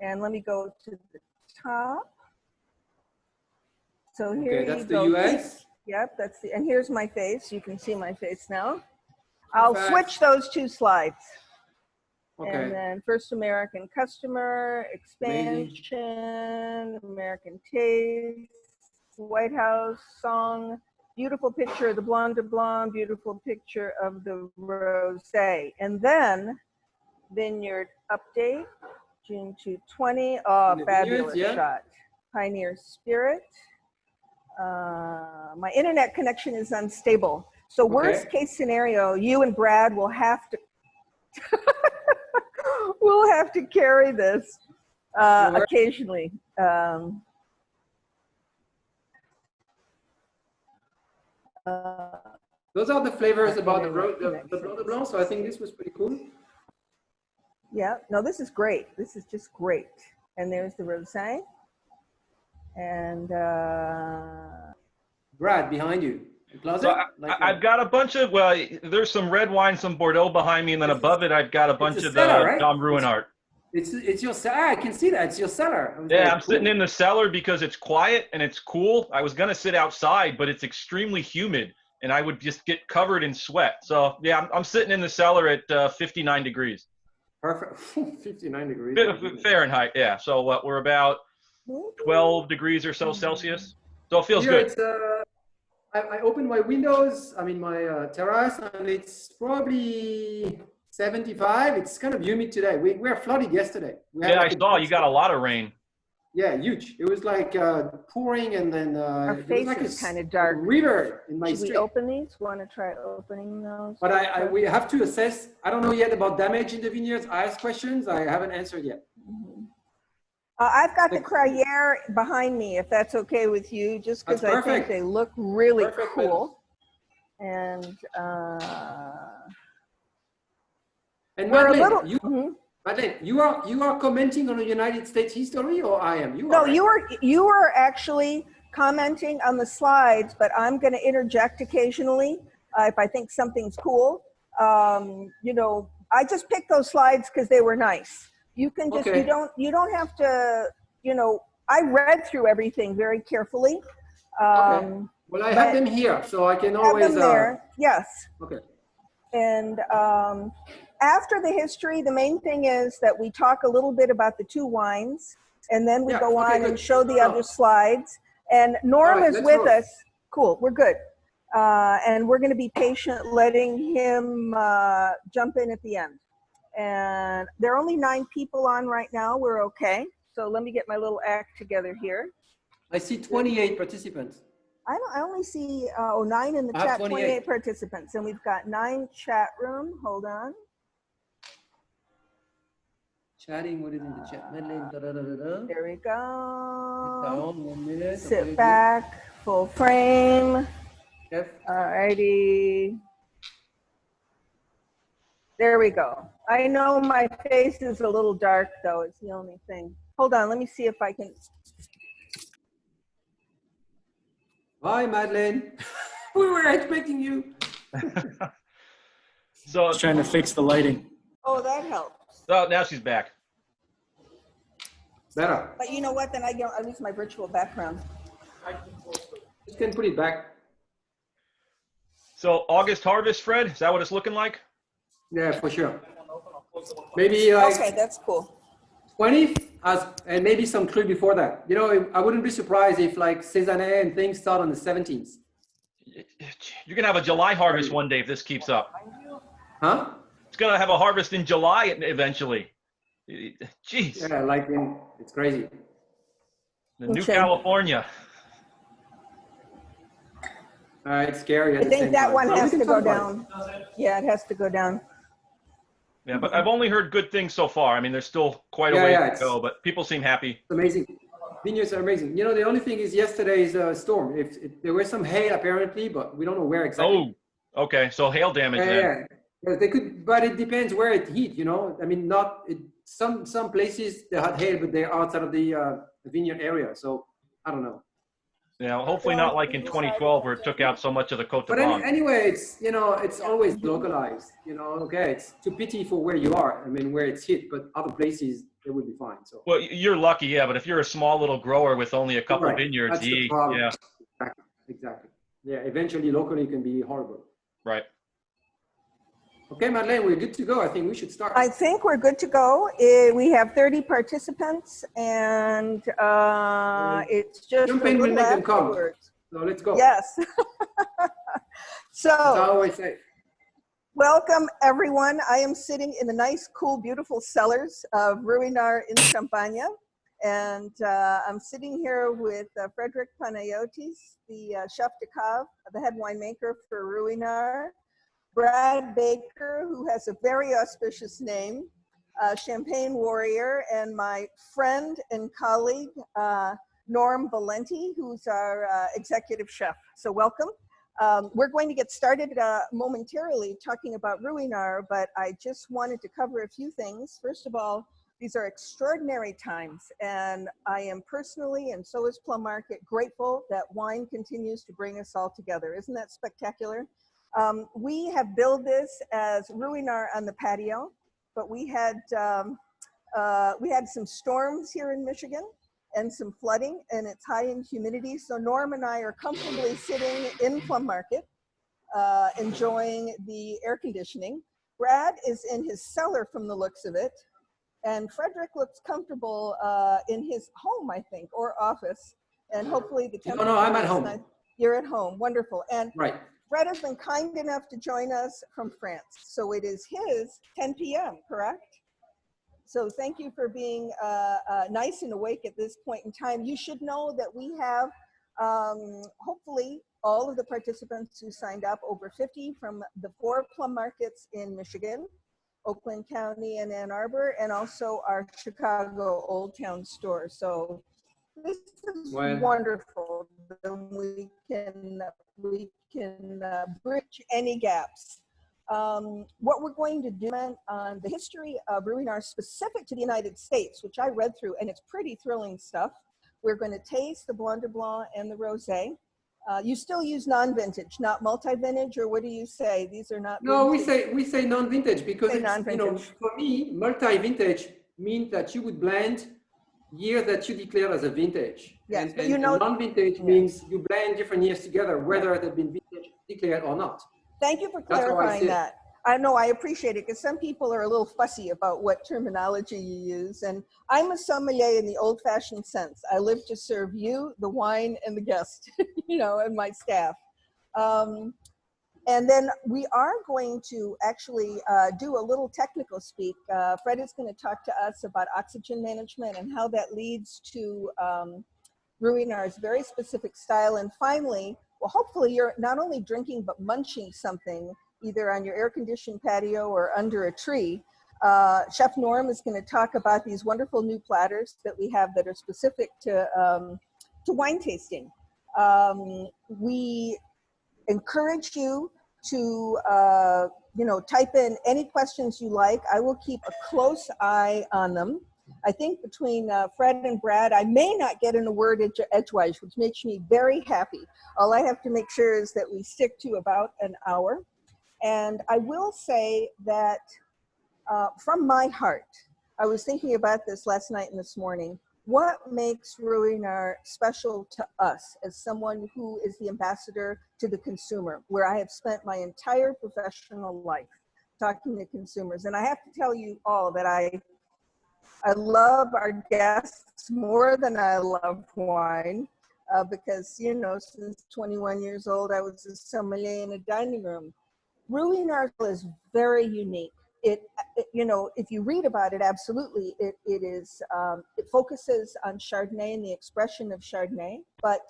And let me go to the top. So here Okay, that's you the go. US. Yep, that's the, and here's my face. You can see my face now. I'll switch those two slides. Okay. And then first American customer, Amazing. expansion, American taste, White House song, beautiful picture of the Blanc de Blanc, beautiful picture of the Rosé. And then Vineyard update, June 2020. Oh, fabulous shot. Pioneer Spirit. My internet connection is unstable. So worst case scenario, you and Brad will have to we'll have to carry this occasionally. Those are the flavors about the Blanc de Blanc, so I think this was pretty cool. Yeah, no, this is great. This is just great. And there's the Rosé. And Brad, behind you. So I've got a bunch of, well, there's some red wine, some Bordeaux behind me, and then above it, I've got a bunch of the Dom Ruinart. It's your cellar. I can see that. It's your cellar. Yeah, I'm sitting in the cellar because it's quiet and it's cool. I was going to sit outside, but it's extremely humid, and I would just get covered in sweat. So, yeah, I'm sitting in the cellar at 59 degrees. Perfect. 59 degrees. Fahrenheit, yeah. So what, we're about 12 degrees or so Celsius. So it feels good. I opened my windows, I mean my terrace, and it's probably 75. It's kind of humid today. We were flooded yesterday. Yeah, I saw you got a lot of rain. Yeah, huge. It was like pouring, and then our face like is kind of dark. River in my street. Should we open these? Want to try opening those? But we have to assess. I don't know yet about damage in the vineyards. I asked questions. I haven't answered yet. Mm-hmm. I've got the Gruyere behind me, if that's okay with you, just because I think they look really cool. And Madeleine, Madeleine, you are commenting on the United States history, or I am? You are actually commenting on the slides, but I'm going to interject occasionally if I think something's cool. You know, I just picked those slides because they were nice. You can just, you don't have to, you know, I read through everything very carefully. Well, I have them here, so I can always. Have them there, yes. Okay. And after the history, the main thing is that we talk a little bit about the two wines, and then we go on and show the other slides. And Norm is with us. Cool, we're good. And we're going to be patient, letting him jump in at the end. And there are only 9 people on right now. We're okay. So let me get my little act together here. I see 28 participants. I only see 9 in the chat, 28 participants. And we've got 9 chat room. Hold on. Chatting, what is in the chat? There we go. 1 minute. Sit back, full frame. Yep. All righty. There we go. I know my face is a little dark, though. It's the only thing. Hold on. Let me see if I can. Hi, Madeleine. We were expecting you. So I was trying to fix the lighting. Oh, that helps. Oh, now she's back. Better. But you know what? Then I lose my virtual background. You can put it back. So August harvest, Fred? Is that what it's looking like? Yeah, for sure. Maybe like okay, that's cool. 20, and maybe some clue before that. You know, I wouldn't be surprised if like Cézanne and things start on the 17th. You're gonna have a July harvest one day if this keeps up. Huh? It's gonna have a harvest in July eventually. Jeez. Yeah, like it's crazy. The New California. It's scary. I think that one has to go down. Yeah, it has to go down. Yeah, but I've only heard good things so far. I mean, there's still quite a way to go, but people seem happy. It's amazing. Vineyards are amazing. You know, the only thing is yesterday's storm. There was some hail apparently, but we don't know where exactly. Oh, okay. So hail damage. Yeah, they could, but it depends where it hit. You know, I mean, some places they had hail, but they're outside of the vineyard area. So I don't know. You know, hopefully not like in 2012 where it took out so much of the Cote de But Blanc. anyway, it's, you know, it's always localized, you know, okay, it's too pity for where you are. I mean, where it's hit, but other places, it would be fine, so. Well, you're lucky, yeah, but if you're a small little grower with only a couple Right. vineyards, That's the problem. yeah, Exactly. Yeah, eventually locally it can be horrible. right. Okay, Madeleine, we're good to go. I think we should start. I think we're good to go. We have 30 participants, and it's just Jump a in, we'll little make them come. afterwards. So let's go. Yes. That's how I So, always say. welcome everyone. I am sitting in the nice, cool, beautiful cellars of Ruinart in Champagne. And I'm sitting here with Frederick Panayotis, the chef de cave, the head winemaker for Ruinart. Brad Baker, who has a very auspicious name, Champagne Warrior, and my friend and colleague, Norm Valenti, who's our executive chef. So welcome. We're going to get started momentarily talking about Ruinart, but I just wanted to cover a few things. First of all, these are extraordinary times, and I am personally, and so is Plum Market, grateful that wine continues to bring us all together. Isn't that spectacular? We have billed this as Ruinart on the patio, but we had some storms here in Michigan and some flooding, and it's high in humidity. So Norm and I are comfortably sitting in Plum Market, enjoying the air conditioning. Brad is in his cellar from the looks of it, and Frederick looks comfortable in his home, I think, or office, and hopefully the temperature. No, I'm at home. Nice. You're at home, wonderful. And Right. Fred has been kind enough to join us from France. So it is his 10 p.m., correct? So thank you for being nice and awake at this point in time. You should know that we have, hopefully, all of the participants who signed up, over 50 from the 4 plum markets in Michigan, Oakland County and Ann Arbor, and also our Chicago Old Town store. So this is wonderful. We can bridge any gaps. What we're going to do on the history of Ruinart specific to the United States, which I read through, and it's pretty thrilling stuff. We're going to taste the Blanc de Blanc and the Rosé. You still use non-vintage, not multi-vintage, or what do you say? These are not. No, vintage. we say non-vintage because it's, non-vintage. you know, for me, multi-vintage means that you would blend year that you declare as a vintage. Yes, but and you know, non-vintage means you blend different years together, whether it had been vintage declared or not. Thank you for clarifying that. I know, I appreciate it, because some people are a little fussy about what terminology you use. And I'm a sommelier in the old-fashioned sense. I live to serve you, the wine, and the guest, you know, and my staff. And then we are going to actually do a little technical speak. Fred is going to talk to us about oxygen management and how that leads to Ruinart's very specific style. And finally, well, hopefully you're not only drinking, but munching something, either on your air-conditioned patio or under a tree. Chef Norm is going to talk about these wonderful new platters that we have that are specific to wine tasting. We encourage you to you know, type in any questions you like. I will keep a close eye on them. I think between Fred and Brad, I may not get in a word edgewise, which makes me very happy. All I have to make sure is that we stick to about an hour. And I will say that from my heart, I was thinking about this last night and this morning. What makes Ruinart special to us as someone who is the ambassador to the consumer, where I have spent my entire professional life talking to consumers? And I have to tell you all that I love our guests more than I love wine, because, you know, since 21 years old, I was a sommelier in a dining room. Ruinart is very unique. It, you know, if you read about it, absolutely, it focuses on Chardonnay and the expression of Chardonnay. But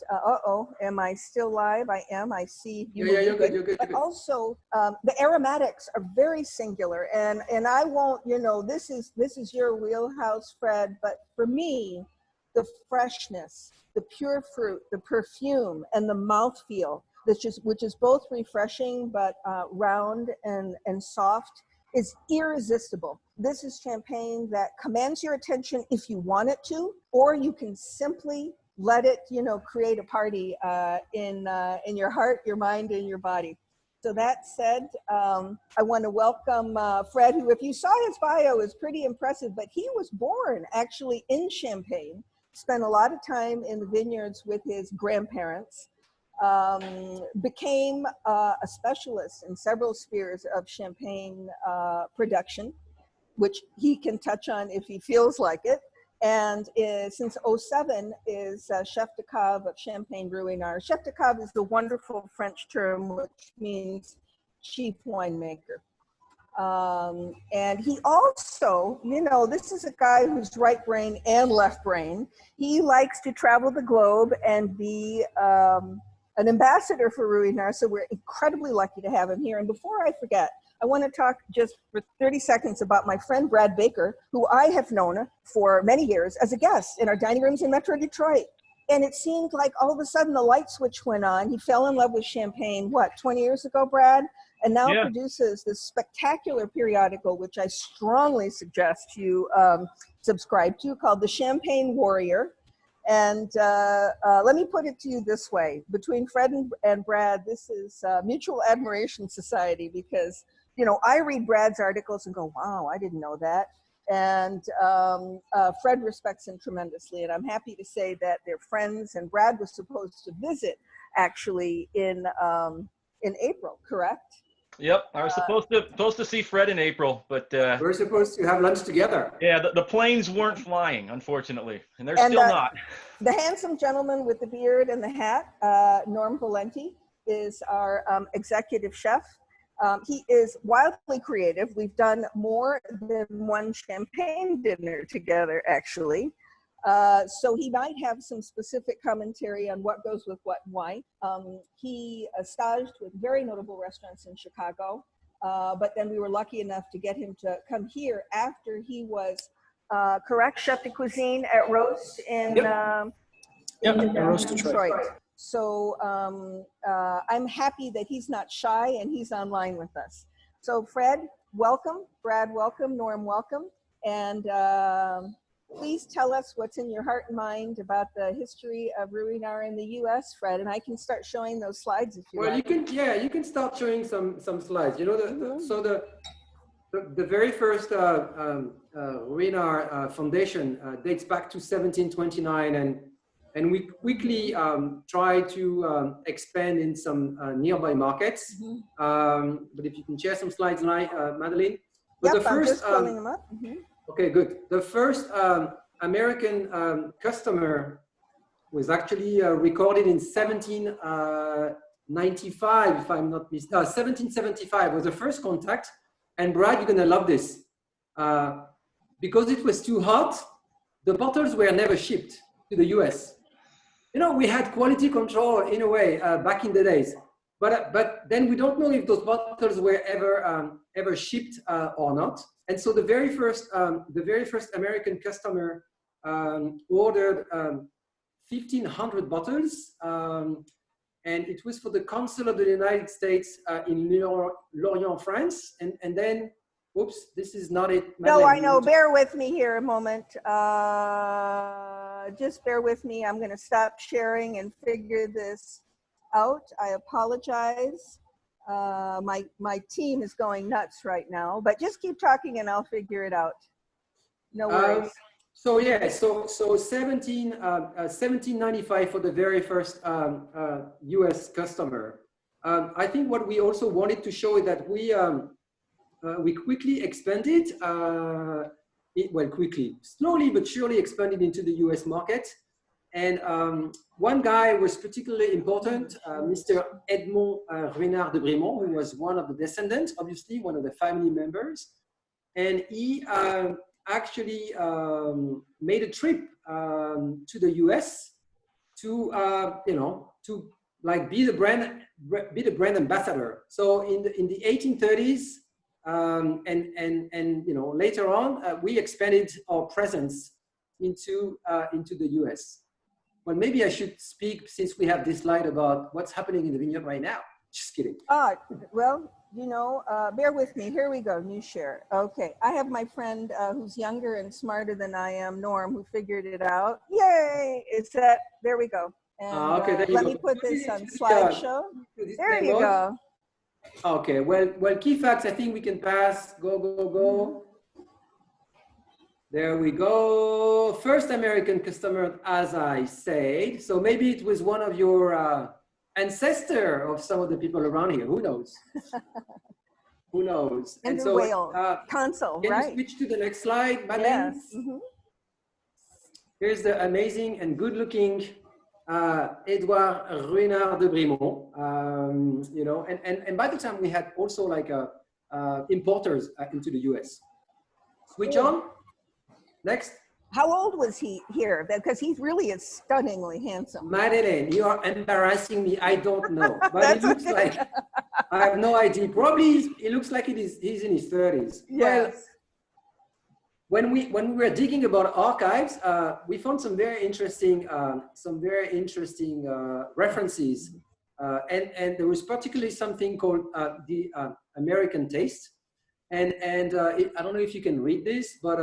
am I still live? I am. I see you. Yeah, you're good. You're good. But also, the aromatics are very singular, and I won't. You know, this is your wheelhouse, Fred. But for me, the freshness, the pure fruit, the perfume, and the mouthfeel, which is both refreshing but round and soft, is irresistible. This is champagne that commands your attention if you want it to, or you can simply let it, create a party in your heart, your mind, and your body. So that said, I want to welcome Fred, who, if you saw his bio, is pretty impressive, but he was born actually in Champagne, spent a lot of time in the vineyards with his grandparents, became a specialist in several spheres of Champagne production, which he can touch on if he feels like it. And since '07 is chef de cave of Champagne Ruinart. Chef de cave is the wonderful French term which means chief winemaker. And he also, this is a guy who's right brain and left brain. He likes to travel the globe and be an ambassador for Ruinart. So we're incredibly lucky to have him here. And before I forget, I want to talk just for 30 seconds about my friend Brad Baker, who I have known for many years as a guest in our dining rooms in Metro Detroit. And it seemed like all of a sudden the light switch went on. He fell in love with Champagne, 20 years ago, Brad? And now produces this spectacular periodical, which I strongly suggest you subscribe to, called The Champagne Warrior. And let me put it to you this way. Between Fred and Brad, this is mutual admiration society, because I read Brad's articles and go, wow, I didn't know that. And Fred respects him tremendously. And I'm happy to say that they're friends. And Brad was supposed to visit actually in April, correct? Yep, I was supposed to see Fred in April, but we're supposed to have lunch together. Yeah, the planes weren't flying, unfortunately, and they're still not. The handsome gentleman with the beard and the hat, Norm Valenti, is our executive chef. He is wildly creative. We've done more than one champagne dinner together, actually. So he might have some specific commentary on what goes with what and why. He staged with very notable restaurants in Chicago, but then we were lucky enough to get him to come here after he was correct chef de cuisine at Roast in Detroit. So I'm happy that he's not shy and he's online with us. So Fred, welcome. Brad, welcome. Norm, welcome. And please tell us what's in your heart and mind about the history of Ruinart in the U.S., Fred, and I can start showing those slides if you like. You can start showing some slides. The very first Ruinart foundation dates back to 1729, and we quickly try to expand in some nearby markets. But if you can share some slides, Madeleine. But yep, I'm just pulling them up. Okay, good. The first American customer was actually recorded in 1795, if I'm not mistaken. 1775 was the first contact. And Brad, you're gonna love this. Because it was too hot, the bottles were never shipped to the US. We had quality control in a way back in the days. But then we don't know if those bottles were ever shipped or not. And so the very first American customer ordered 1,500 bottles, and it was for the Consul of the United States in Lorient, France. And then, oops, this is not it. No, I know. Bear with me here a moment. Just bear with me. I'm going to stop sharing and figure this out. I apologize. My team is going nuts right now, but just keep talking and I'll figure it out. No worries. So 1795 for the very first US customer. I think what we also wanted to show is that we quickly expanded, slowly but surely expanded into the US market. And one guy was particularly important, Mr. Edmond Ruinart de Brémond, who was one of the descendants, obviously one of the family members. And he actually made a trip to the US to, be the brand ambassador. So in the 1830s, later on, we expanded our presence into the US. Well, maybe I should speak, since we have this slide, about what's happening in the vineyard right now. Just kidding. Well, you know, bear with me. Here we go. New share. Okay. I have my friend who's younger and smarter than I am, Norm, who figured it out. Yay! It's that. There we go. And Okay, there you let go. me put this on slideshow. There you go. Okay. Well, key facts. I think we can pass. Go. There we go. First American customer, as I said. So maybe it was one of your ancestor of some of the people around here. Who knows? Who knows? And so Wales, console, can right? you switch to the next slide, Madeleine? Yes. Mm-hmm. Here's the amazing and good-looking Edouard Ruinart de Brimont. You know, and by the time we had also like importers into the US. Switch on. Next. How old was he here? Because he really is stunningly handsome. Madeleine, you are embarrassing me. I don't know, but it looks like I have no idea. Probably it looks like he's in his 30s. Yes. Well, when we were digging about archives, we found some very interesting references, and there was particularly something called the American taste, and I don't know if you can read this, but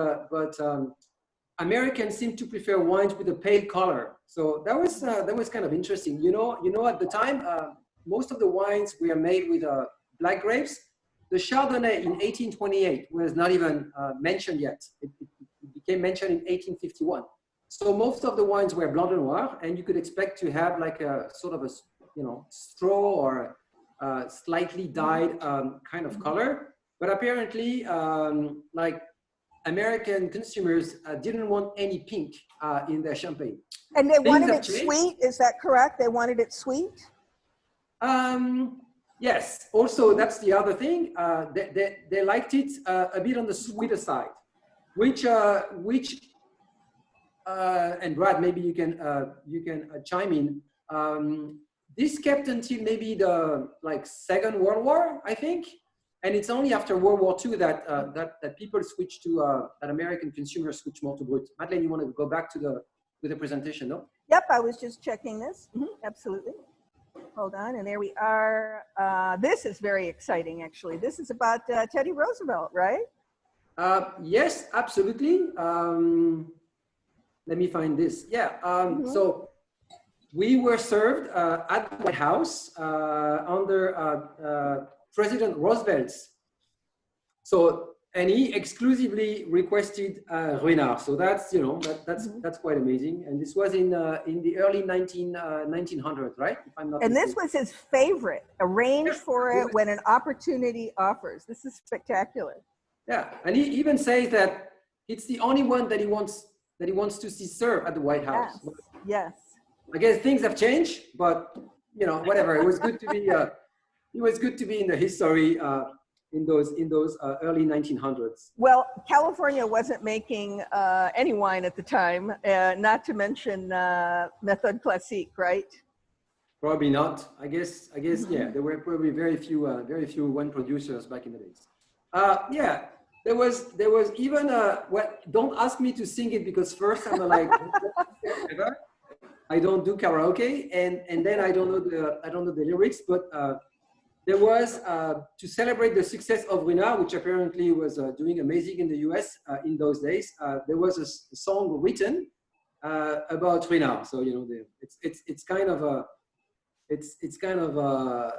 Americans seem to prefer wines with a pale color. So that was kind of interesting. You know, at the time, most of the wines were made with black grapes. The Chardonnay in 1828 was not even mentioned yet. It became mentioned in 1851. So most of the wines were Blanc de Noir, and you could expect to have like a sort of a, you know, straw or slightly dyed kind of color. But apparently, like American consumers didn't want any pink in their champagne. And they wanted it sweet, is that correct? They wanted it sweet? Yes, also that's the other thing. They liked it a bit on the sweeter side, which and Brad, maybe you can chime in. This kept until maybe the Second World War, I think. And it's only after World War II that people switched to, that American consumers switched more to Brut. Madeleine, you want to go back to the presentation, no? Yep, I was just checking this. Absolutely. Hold on, and there we are. This is very exciting, actually. This is about Teddy Roosevelt, right? Yes, absolutely. Let me find this. Yeah, so we were served at the White House under President Roosevelt's. So, and he exclusively requested Ruinart. So that's, you know, that's quite amazing. And this was in the early 1900s, right? If I'm not and mistaken. This was his favorite. Arrange for it when an opportunity offers. This is spectacular. Yeah, and he even says that it's the only one that he wants to see served at the White House. Yes. I guess things have changed, but you know, whatever. It was good to be. It was good to be in the history in those early 1900s. Well, California wasn't making any wine at the time, not to mention Méthode Classique, right? Probably not. I guess. Yeah, there were probably very few wine producers back in the days. Yeah, there was even well, don't ask me to sing it because first I'm like, I don't do karaoke, and then I don't know the lyrics, but. There was, to celebrate the success of Ruinart, which apparently was doing amazing in the US in those days, there was a song written about Ruinart. So, you know, it's kind of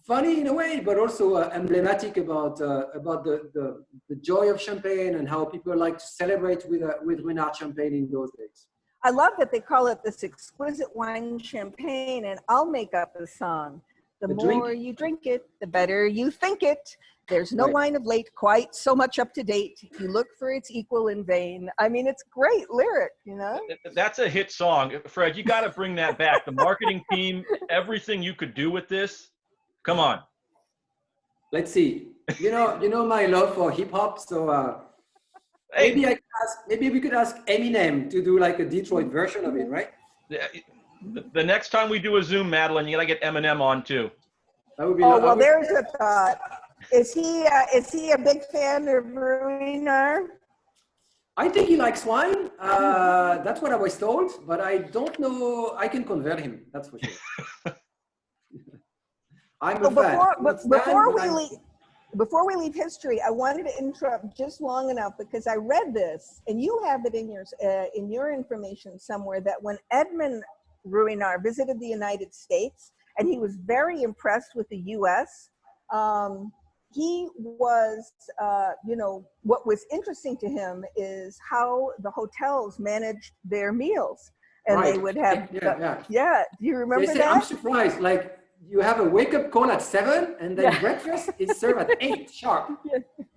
funny in a way, but also emblematic about the joy of champagne and how people like to celebrate with Ruinart champagne in those days. I love that they call it this exquisite wine champagne, and I'll make up a song. The more you drink it, the better you think it. There's no wine of late quite so much up to date. You look for its equal in vain. I mean, it's great lyric, you know? That's a hit song. Fred, you got to bring that back. The marketing team, everything you could do with this. Come on. Let's see. You know my love for hip hop, so maybe we could ask Eminem to do like a Detroit version of it, right? The next time we do a Zoom, Madeline, you got to get Eminem on too. That would be well, there's a thought. Is he a big fan of Ruinart? I think he likes wine. That's what I was told, but I don't know. I can convert him. That's for sure. I'm So a fan. before we leave history, I wanted to interrupt just long enough because I read this, and you have it in your information somewhere, that when Edmund Ruinart visited the United States, and he was very impressed with the U.S., he was, what was interesting to him is how the hotels managed their meals. And right. They would have, yeah. Do you remember they say, that? I'm surprised, like you have a wake-up call at 7 and then breakfast is served at 8 sharp.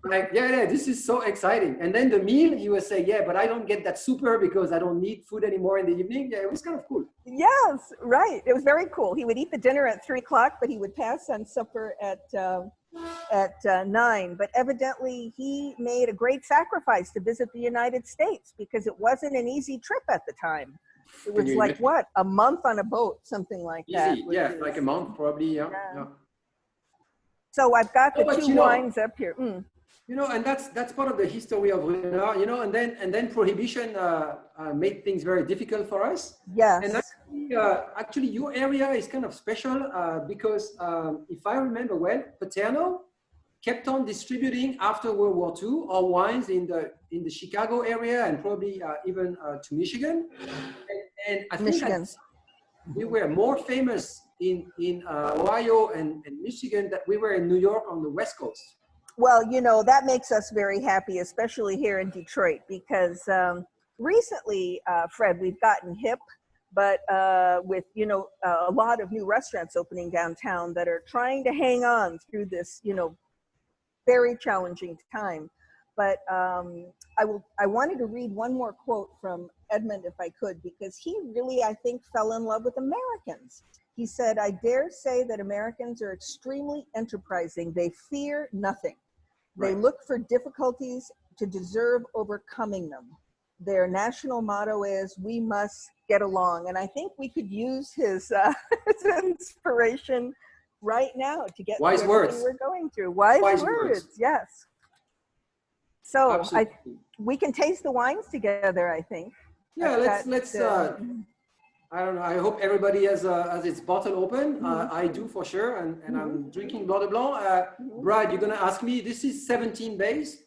Like, this is so exciting. And then the meal, he would say, but I don't get that super because I don't need food anymore in the evening. Yeah, it was kind of cool. Yes, right. It was very cool. He would eat the dinner at 3 o'clock, but he would pass on supper at 9. But evidently he made a great sacrifice to visit the United States because it wasn't an easy trip at the time. It was like, what, a month on a boat, something like that. Easy, like a month probably, yeah. So I've got the two wines up here. And that's part of the history of Ruinart, and then prohibition made things very difficult for us. Yes. And actually your area is kind of special because if I remember well, Patio kept on distributing after World War II our wines in the Chicago area and probably even to Michigan. And I think that we were more famous in Ohio and Michigan than we were in New York on the West Coast. Well, that makes us very happy, especially here in Detroit, because recently, Fred, we've gotten hip, but with, a lot of new restaurants opening downtown that are trying to hang on through this, very challenging time. But I wanted to read one more quote from Edmund, if I could, because he really, I think, fell in love with Americans. He said, "I dare say that Americans are extremely enterprising. They fear nothing. They look for difficulties to deserve overcoming them. Their national motto is, we must get along." And I think we could use his inspiration right now to get wise through everything we're going through. Wise words, yes. So we can taste the wines together, I think. Yeah, let's I don't know. I hope everybody has its bottle open. I do for sure, and I'm drinking Blanc de Blanc. Brad, you're gonna ask me. This is 17 base.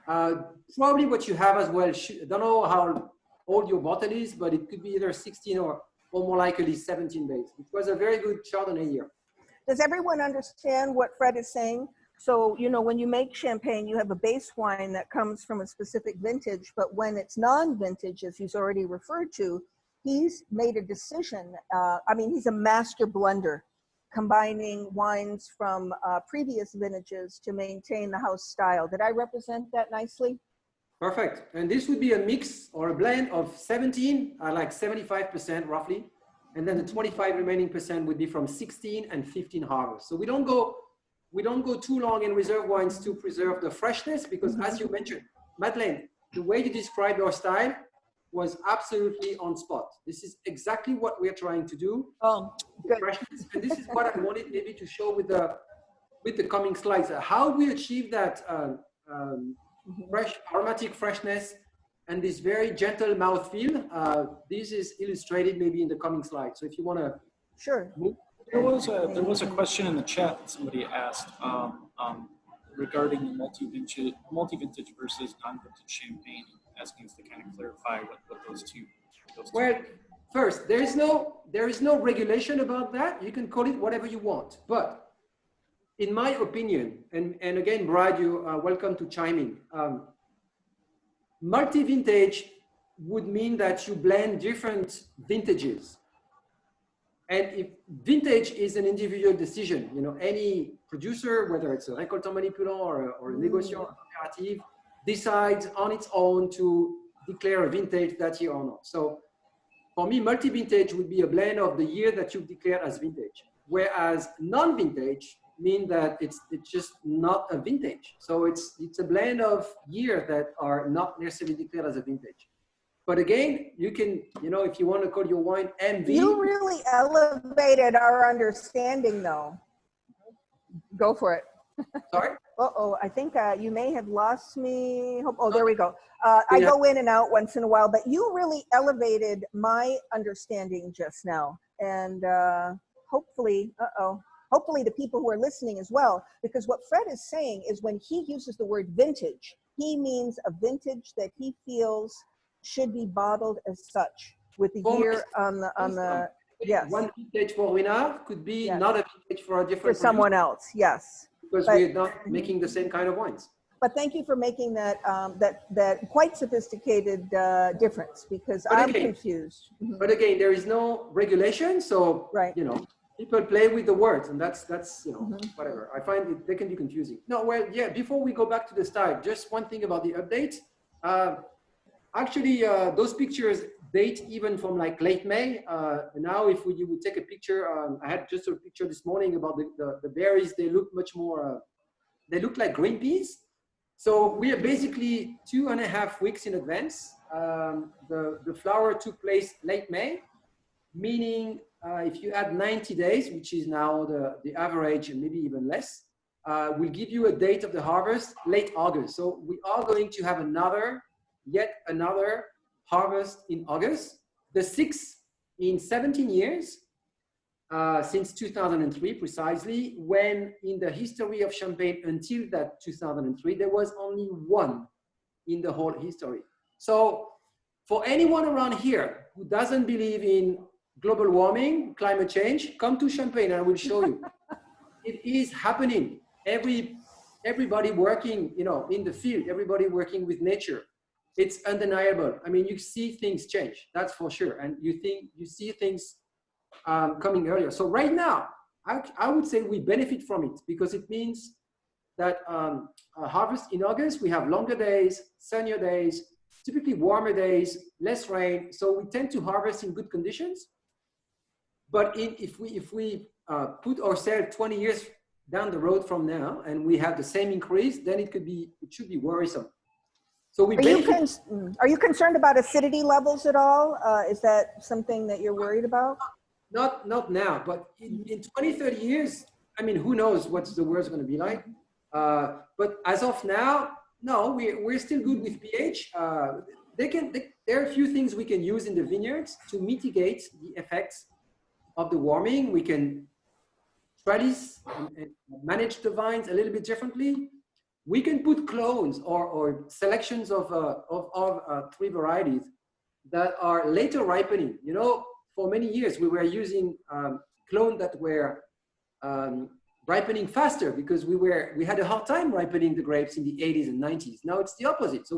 Probably what you have as well. I don't know how old your bottle is, but it could be either 16 or more likely 17 base. It was a very good Chardonnay year. Does everyone understand what Fred is saying? So, when you make champagne, you have a base wine that comes from a specific vintage, but when it's non-vintage, as he's already referred to, he's made a decision. He's a master blender, combining wines from previous vintages to maintain the house style. Did I represent that nicely? Perfect. And this would be a mix or a blend of 17, like 75% roughly. And then the 25 remaining percent would be from 16 and 15 harvest. So we don't go too long in reserve wines to preserve the freshness, because as you mentioned, Madeleine, the way you described your style was absolutely on spot. This is exactly what we're trying to do. Oh, good. Freshness. And this is what I wanted maybe to show with the coming slides. How we achieve that fresh, aromatic freshness and this very gentle mouthfeel. This is illustrated maybe in the coming slides. So if you want to move. There was a question in the chat that somebody asked regarding the multi-vintage versus non-vintage champagne, asking us to kind of clarify what those two. Well, first, there is no regulation about that. You can call it whatever you want, but in my opinion, and again, Brad, you are welcome to chime in. Multi-vintage would mean that you blend different vintages. And if vintage is an individual decision, any producer, whether it's a récoltant manipulant or a négociant or cooperative, decides on its own to declare a vintage that year or not. So for me, multi-vintage would be a blend of the year that you've declared as vintage, whereas non-vintage mean that it's just not a vintage. So it's a blend of years that are not necessarily declared as a vintage. But again, you can, if you want to call your wine MV. You really elevated our understanding, though. Go for it. Sorry? I think you may have lost me. Oh, there we go. I go in and out once in a while, but you really elevated my understanding just now. And hopefully, hopefully the people who are listening as well, because what Fred is saying is when he uses the word vintage, he means a vintage that he feels should be bottled as such, with the year on the yes. One vintage for Ruinart could be yes. not a vintage for a different for someone producer, else, yes. because we're not making the same kind of wines. But thank you for making that that quite sophisticated difference, because But I'm again, confused. But again, there is no regulation, so Right. you know, people play with the words, and that's you know, whatever. I find they can be confusing. No, well, yeah. Before we go back to the style, just one thing about the update. Actually, those pictures date even from like late May. Now, if you would take a picture, I had just a picture this morning about the berries. They look much more. They look like green peas. So we are basically 2.5 weeks in advance. The flower took place late May, meaning if you add 90 days, which is now the average and maybe even less, we'll give you a date of the harvest late August. So we are going to have yet another harvest in August, the 6th in 17 years, since 2003 precisely, when in the history of Champagne until that 2003, there was only one in the whole history. So for anyone around here who doesn't believe in global warming, climate change, come to Champagne and I will show you. It is happening. Everybody working, you know, in the field, everybody working with nature. It's undeniable. I mean, you see things change, that's for sure. And you see things coming earlier. So right now, I would say we benefit from it, because it means that harvest in August, we have longer days, sunnier days, typically warmer days, less rain. So we tend to harvest in good conditions. But if we put ourselves 20 years down the road from now and we have the same increase, then it should be worrisome. So are you concerned about acidity levels at all? Is that something that you're worried about? Not now, but in 20, 30 years, I mean, who knows what the world's going to be like. But as of now, no, we're still good with pH. There are a few things we can use in the vineyards to mitigate the effects of the warming. We can trellis and manage the vines a little bit differently. We can put clones or selections of 3 varieties that are later ripening. You know, for many years we were using clones that were ripening faster because we had a hard time ripening the grapes in the 80s and 90s. Now it's the opposite. So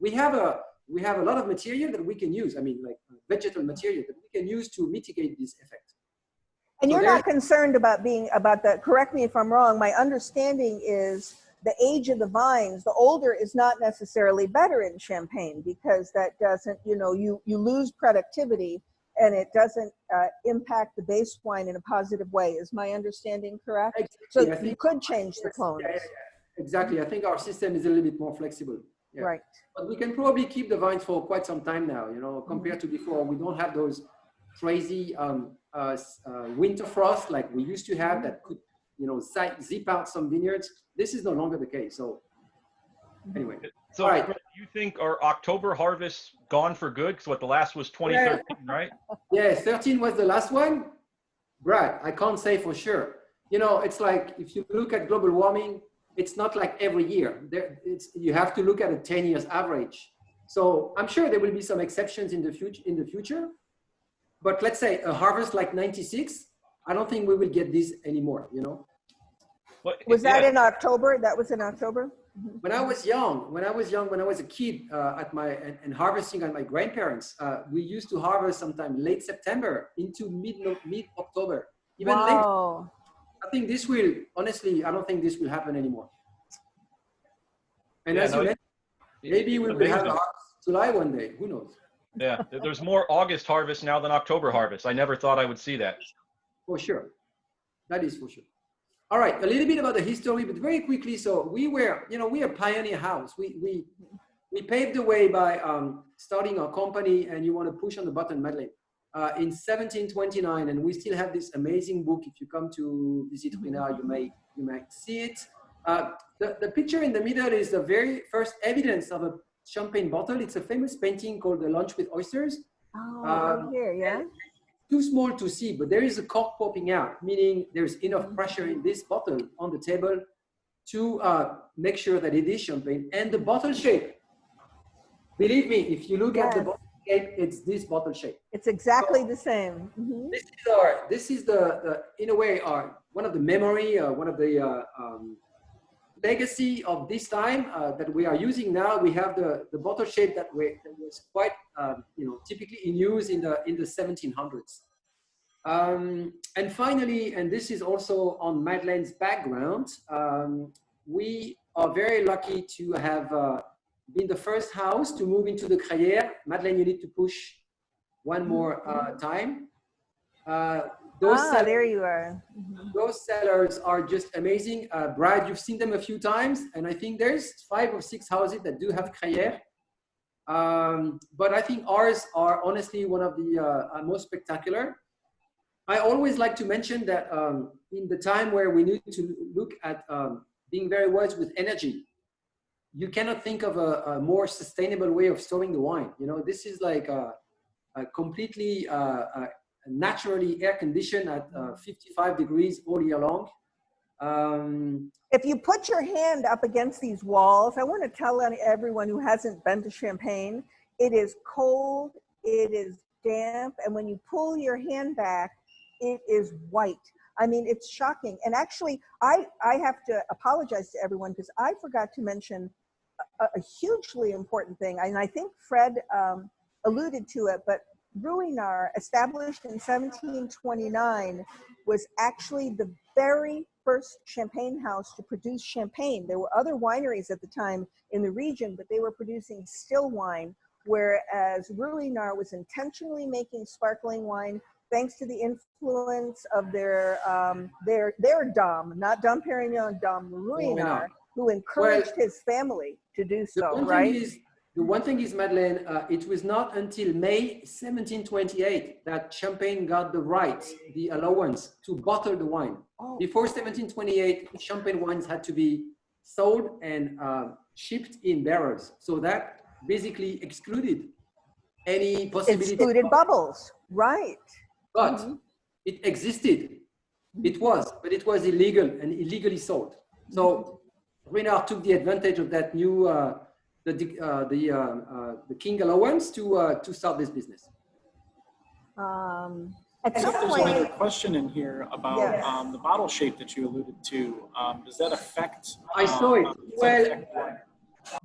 we have a lot of material that we can use. I mean, like vegetal material that we can use to mitigate this effect. And you're not concerned about that. Correct me if I'm wrong. My understanding is the age of the vines, the older is not necessarily better in Champagne, because that doesn't, you know, you lose productivity and it doesn't impact the base wine in a positive way. Is my understanding correct? Exactly. So you could change the clones. Yeah. Exactly. I think our system is a little bit more flexible. Yeah. Right. But we can probably keep the vines for quite some time now, you know, compared to before. We don't have those crazy winter frost like we used to have that could, you know, zip out some vineyards. This is no longer the case. So anyway. So right. Do you think our October harvest gone for good? Because the last was 2013, right? Yeah, 13 was the last one. Brad, I can't say for sure. You know, it's like if you look at global warming, it's not like every year. You have to look at a 10 years average. So I'm sure there will be some exceptions in the future. But let's say a harvest like 96, I don't think we will get this anymore, you know? Was that in October? That was in October? When I was young, when I was a kid and harvesting at my grandparents, we used to harvest sometime late September into mid-October, even later. I think this will, honestly, I don't think this will happen anymore. And as you mentioned, maybe we will have July one day, who knows? Yeah, there's more August harvest now than October harvest. I never thought I would see that. For sure, that is for sure. All right, a little bit about the history, but very quickly. So we are a pioneer house. We paved the way by starting our company, and you want to push on the button, Madeleine, in 1729, and we still have this amazing book. If you come to visit Ruinart, you might see it. The picture in the middle is the very first evidence of a champagne bottle. It's a famous painting called "The Lunch with Oysters." Oh, right here, yeah. too small to see, but there is a cork popping out, meaning there's enough pressure in this bottle on the table to make sure that it is champagne. And the bottle shape, believe me, if you look at the bottle shape, it's this bottle shape. It's exactly the same. This is the in a way, one of the memory, one of the legacy of this time that we are using now. We have the bottle shape that was quite typically in use in the 1700s. And finally, and this is also on Madeleine's background, we are very lucky to have been the first house to move into the Crayère. Madeleine, you need to push one more time. There you are. Those cellars are just amazing. Brad, you've seen them a few times, and I think there's 5 or 6 houses that do have Crayère. But I think ours are honestly one of the most spectacular. I always like to mention that in the time where we need to look at being very wise with energy, you cannot think of a more sustainable way of storing the wine. This is like a completely naturally air conditioned at 55 degrees all year long. If you put your hand up against these walls, I want to tell everyone who hasn't been to Champagne, it is cold, it is damp, and when you pull your hand back, it is white. I mean, it's shocking. And actually, I have to apologize to everyone because I forgot to mention a hugely important thing. And I think Fred alluded to it, but Ruinart, established in 1729, was actually the very first champagne house to produce champagne. There were other wineries at the time in the region, but they were producing still wine, whereas Ruinart was intentionally making sparkling wine thanks to the influence of their Dom, not Dom Perignon, Dom Ruinart, who encouraged his family to do so, right? The one thing is, Madeleine, it was not until May 1728 that Champagne got the allowance to bottle the wine. Before 1728, Champagne wines had to be sold and shipped in barrels. So that basically excluded any possibility. Excluded bubbles, right. But it existed. It was illegal and illegally sold. So Ruinart took the advantage of that new the King allowance to start this business. At some There's point, another question in here about the bottle shape that you alluded to. Does that affect? I saw it. Well,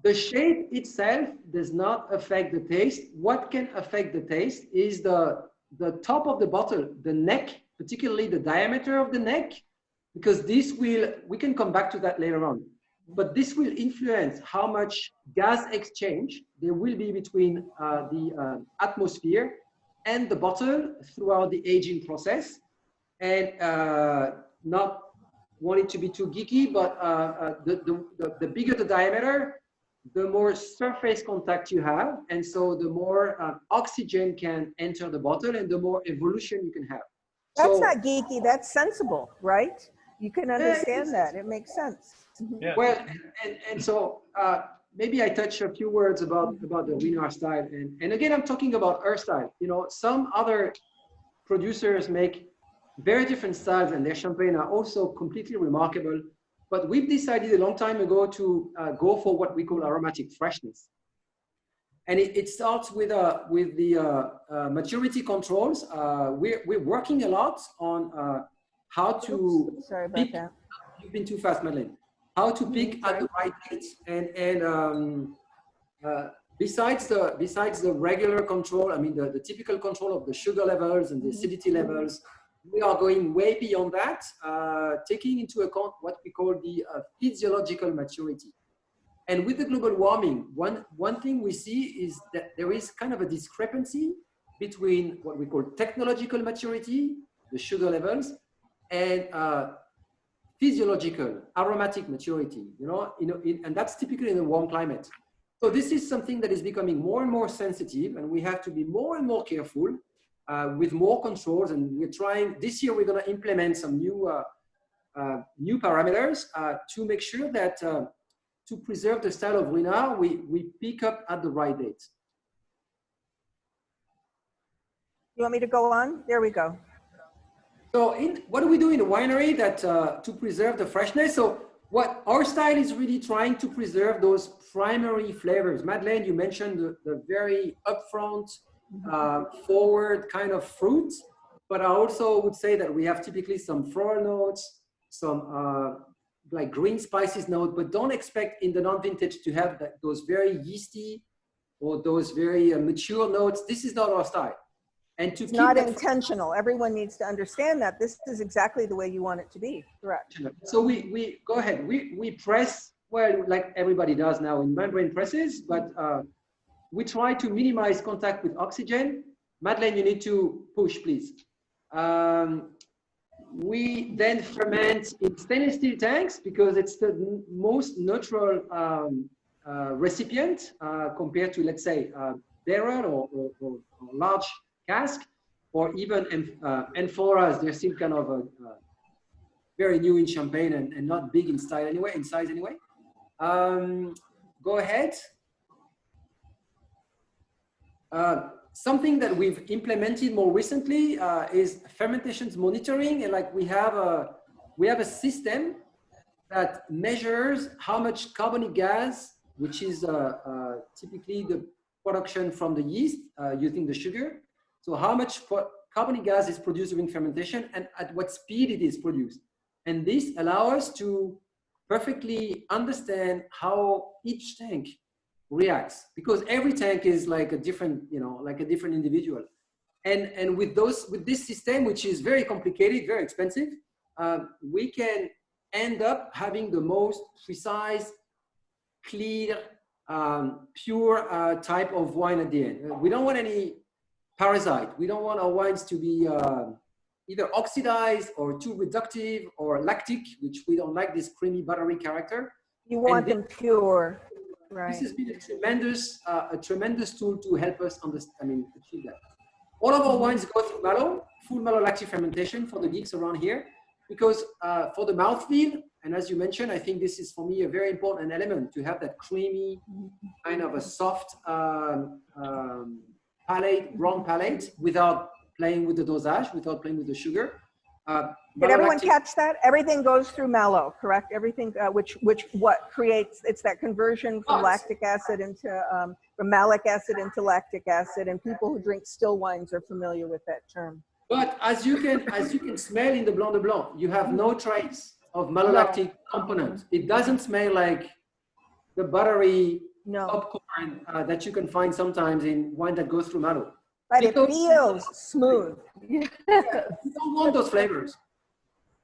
the shape itself does not affect the taste. What can affect the taste is the top of the bottle, the neck, particularly the diameter of the neck, because we can come back to that later on. But this will influence how much gas exchange there will be between the atmosphere and the bottle throughout the aging process. And not want it to be too geeky, but the bigger the diameter, the more surface contact you have. And so the more oxygen can enter the bottle and the more evolution you can have. That's not geeky, that's sensible, right? You can understand that, it makes sense. Yeah. Well, and so maybe I touch a few words about the Ruinart style. And again, I'm talking about our style. Some other producers make very different styles and their champagne are also completely remarkable. But we've decided a long time ago to go for what we call aromatic freshness. And it starts with the maturity controls. We're working a lot on how to Sorry about pick. that. You've been too fast, Madeleine. How to pick at the right date, and besides the regular control, I mean the typical control of the sugar levels and the acidity levels, we are going way beyond that, taking into account what we call the physiological maturity. And with the global warming, one thing we see is that there is kind of a discrepancy between what we call technological maturity, the sugar levels, and physiological aromatic maturity, and that's typically in a warm climate. So this is something that is becoming more and more sensitive, and we have to be more and more careful with more controls. And we're trying this year. We're going to implement some new parameters to make sure that to preserve the style of Ruinart, we pick up at the right date. You want me to go on? There we go. So what do we do in a winery that to preserve the freshness? So what our style is really trying to preserve those primary flavors. Madeleine, you mentioned the very upfront, forward kind of fruit, but I also would say that we have typically some floral notes, some like green spices note, but don't expect in the non-vintage to have those very yeasty or those very mature notes. This is not our style. And to it's keep not that intentional. Everyone needs to understand that this is exactly the way you want it to be. Correct. So we go ahead. We press, well, like everybody does now in membrane presses, but we try to minimize contact with oxygen. Madeleine, you need to push, please. We then ferment in stainless steel tanks because it's the most neutral recipient compared to, let's say, barrel or large cask, or even amphoras. They're still kind of very new in Champagne and not big in style anyway, in size anyway. Go ahead. Something that we've implemented more recently is fermentations monitoring, and like we have a system that measures how much carbonic gas, which is typically the production from the yeast using the sugar. So how much carbonic gas is produced during fermentation and at what speed it is produced. And this allows us to perfectly understand how each tank reacts, because every tank is like a different, like a different individual. And with this system, which is very complicated, very expensive, we can end up having the most precise, clear, pure type of wine at the end. We don't want any parasite. We don't want our wines to be either oxidized or too reductive or lactic, which we don't like, this creamy, buttery character. You want them pure, right? This has been a tremendous tool to help us achieve that. All of our wines go through malo, full malolactic fermentation for the geeks around here, because for the mouthfeel, and as you mentioned, I think this is for me a very important element to have that creamy, kind of a soft palate, brown palate, without playing with the dosage, without playing with the sugar. Did everyone catch that? Everything goes through malo, correct? Everything, what creates, it's that conversion from lactic acid into, from malic acid into lactic acid, and people who drink still wines are familiar with that term. But as you can smell in the Blanc de Blanc, you have no trace of malolactic component. It doesn't smell like the buttery popcorn that you can find sometimes in wine that goes through malo. But it feels smooth. You don't want those flavors.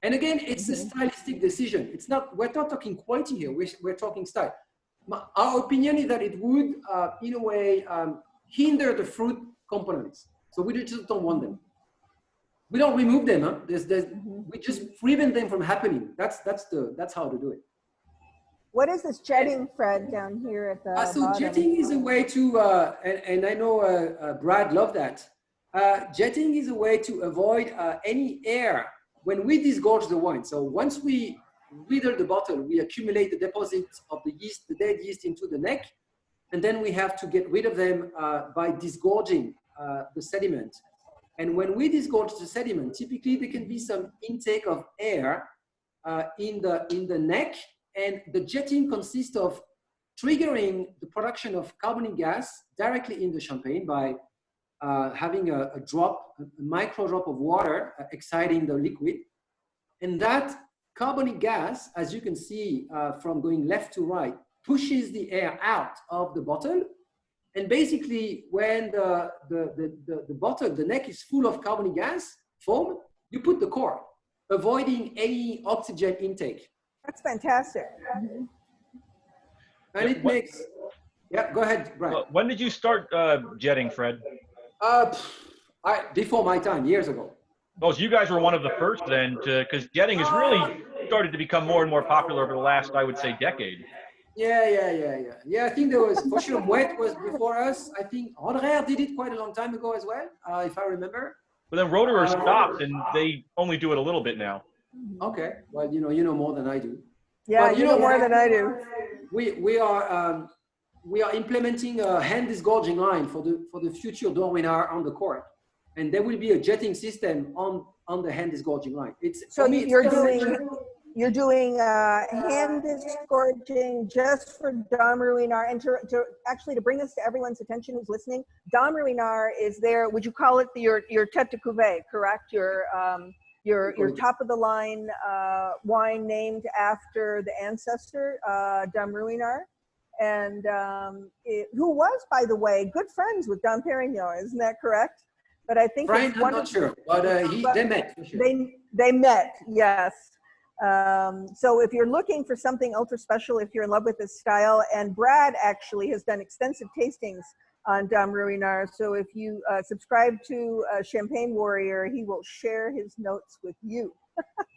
And again, it's a stylistic decision. It's not, we're not talking quality here, we're talking style. Our opinion is that it would, in a way, hinder the fruit components. So we just don't want them. We don't remove them, huh? We just prevent them from happening. That's how to do it. What is this jetting, Fred, down here at the so bottom? Jetting is a way to, and I know Brad loved that. Jetting is a way to avoid any air when we disgorge the wine. So once we wither the bottle, we accumulate the deposit of the yeast, the dead yeast, into the neck, and then we have to get rid of them by disgorging the sediment. And when we disgorge the sediment, typically there can be some intake of air in the neck, and the jetting consists of triggering the production of carbonic gas directly in the champagne by having a micro drop of water exciting the liquid. And that carbonic gas, as you can see from going left to right, pushes the air out of the bottle. And basically, when the bottle, the neck is full of carbonic gas foam, you put the cork, avoiding any oxygen intake. That's fantastic. And it makes, yeah, go ahead, Brian. When did you start jetting, Fred? Before my time, years ago. Oh, so you guys were one of the first then, because jetting has really started to become more and more popular over the last, I would say, decade. Yeah, I think there was, for sure, Moet was before us. I think Ruinart did it quite a long time ago as well, if I remember. But then Roederer stopped, and they only do it a little bit now. Okay, well, you know more than I do. Yeah, but, you know more than I do. We are implementing a hand disgorging line for the future Ruinart on the cork. and there will be a jetting system on the hand disgorging line. So you're doing hand disgorging just for Dom Ruinart, and to bring this to everyone's attention who's listening. Dom Ruinart is there. Would you call it your tête de cuvée, correct? Your top of the line wine named after the ancestor, Dom Ruinart, and who was, by the way, good friends with Dom Perignon. Isn't that correct? But I think Brian, I'm not sure, but they met. For sure. They met, yes. So if you're looking for something ultra special, if you're in love with this style, and Brad actually has done extensive tastings on Dom Ruinart. So if you subscribe to Champagne Warrior, he will share his notes with you.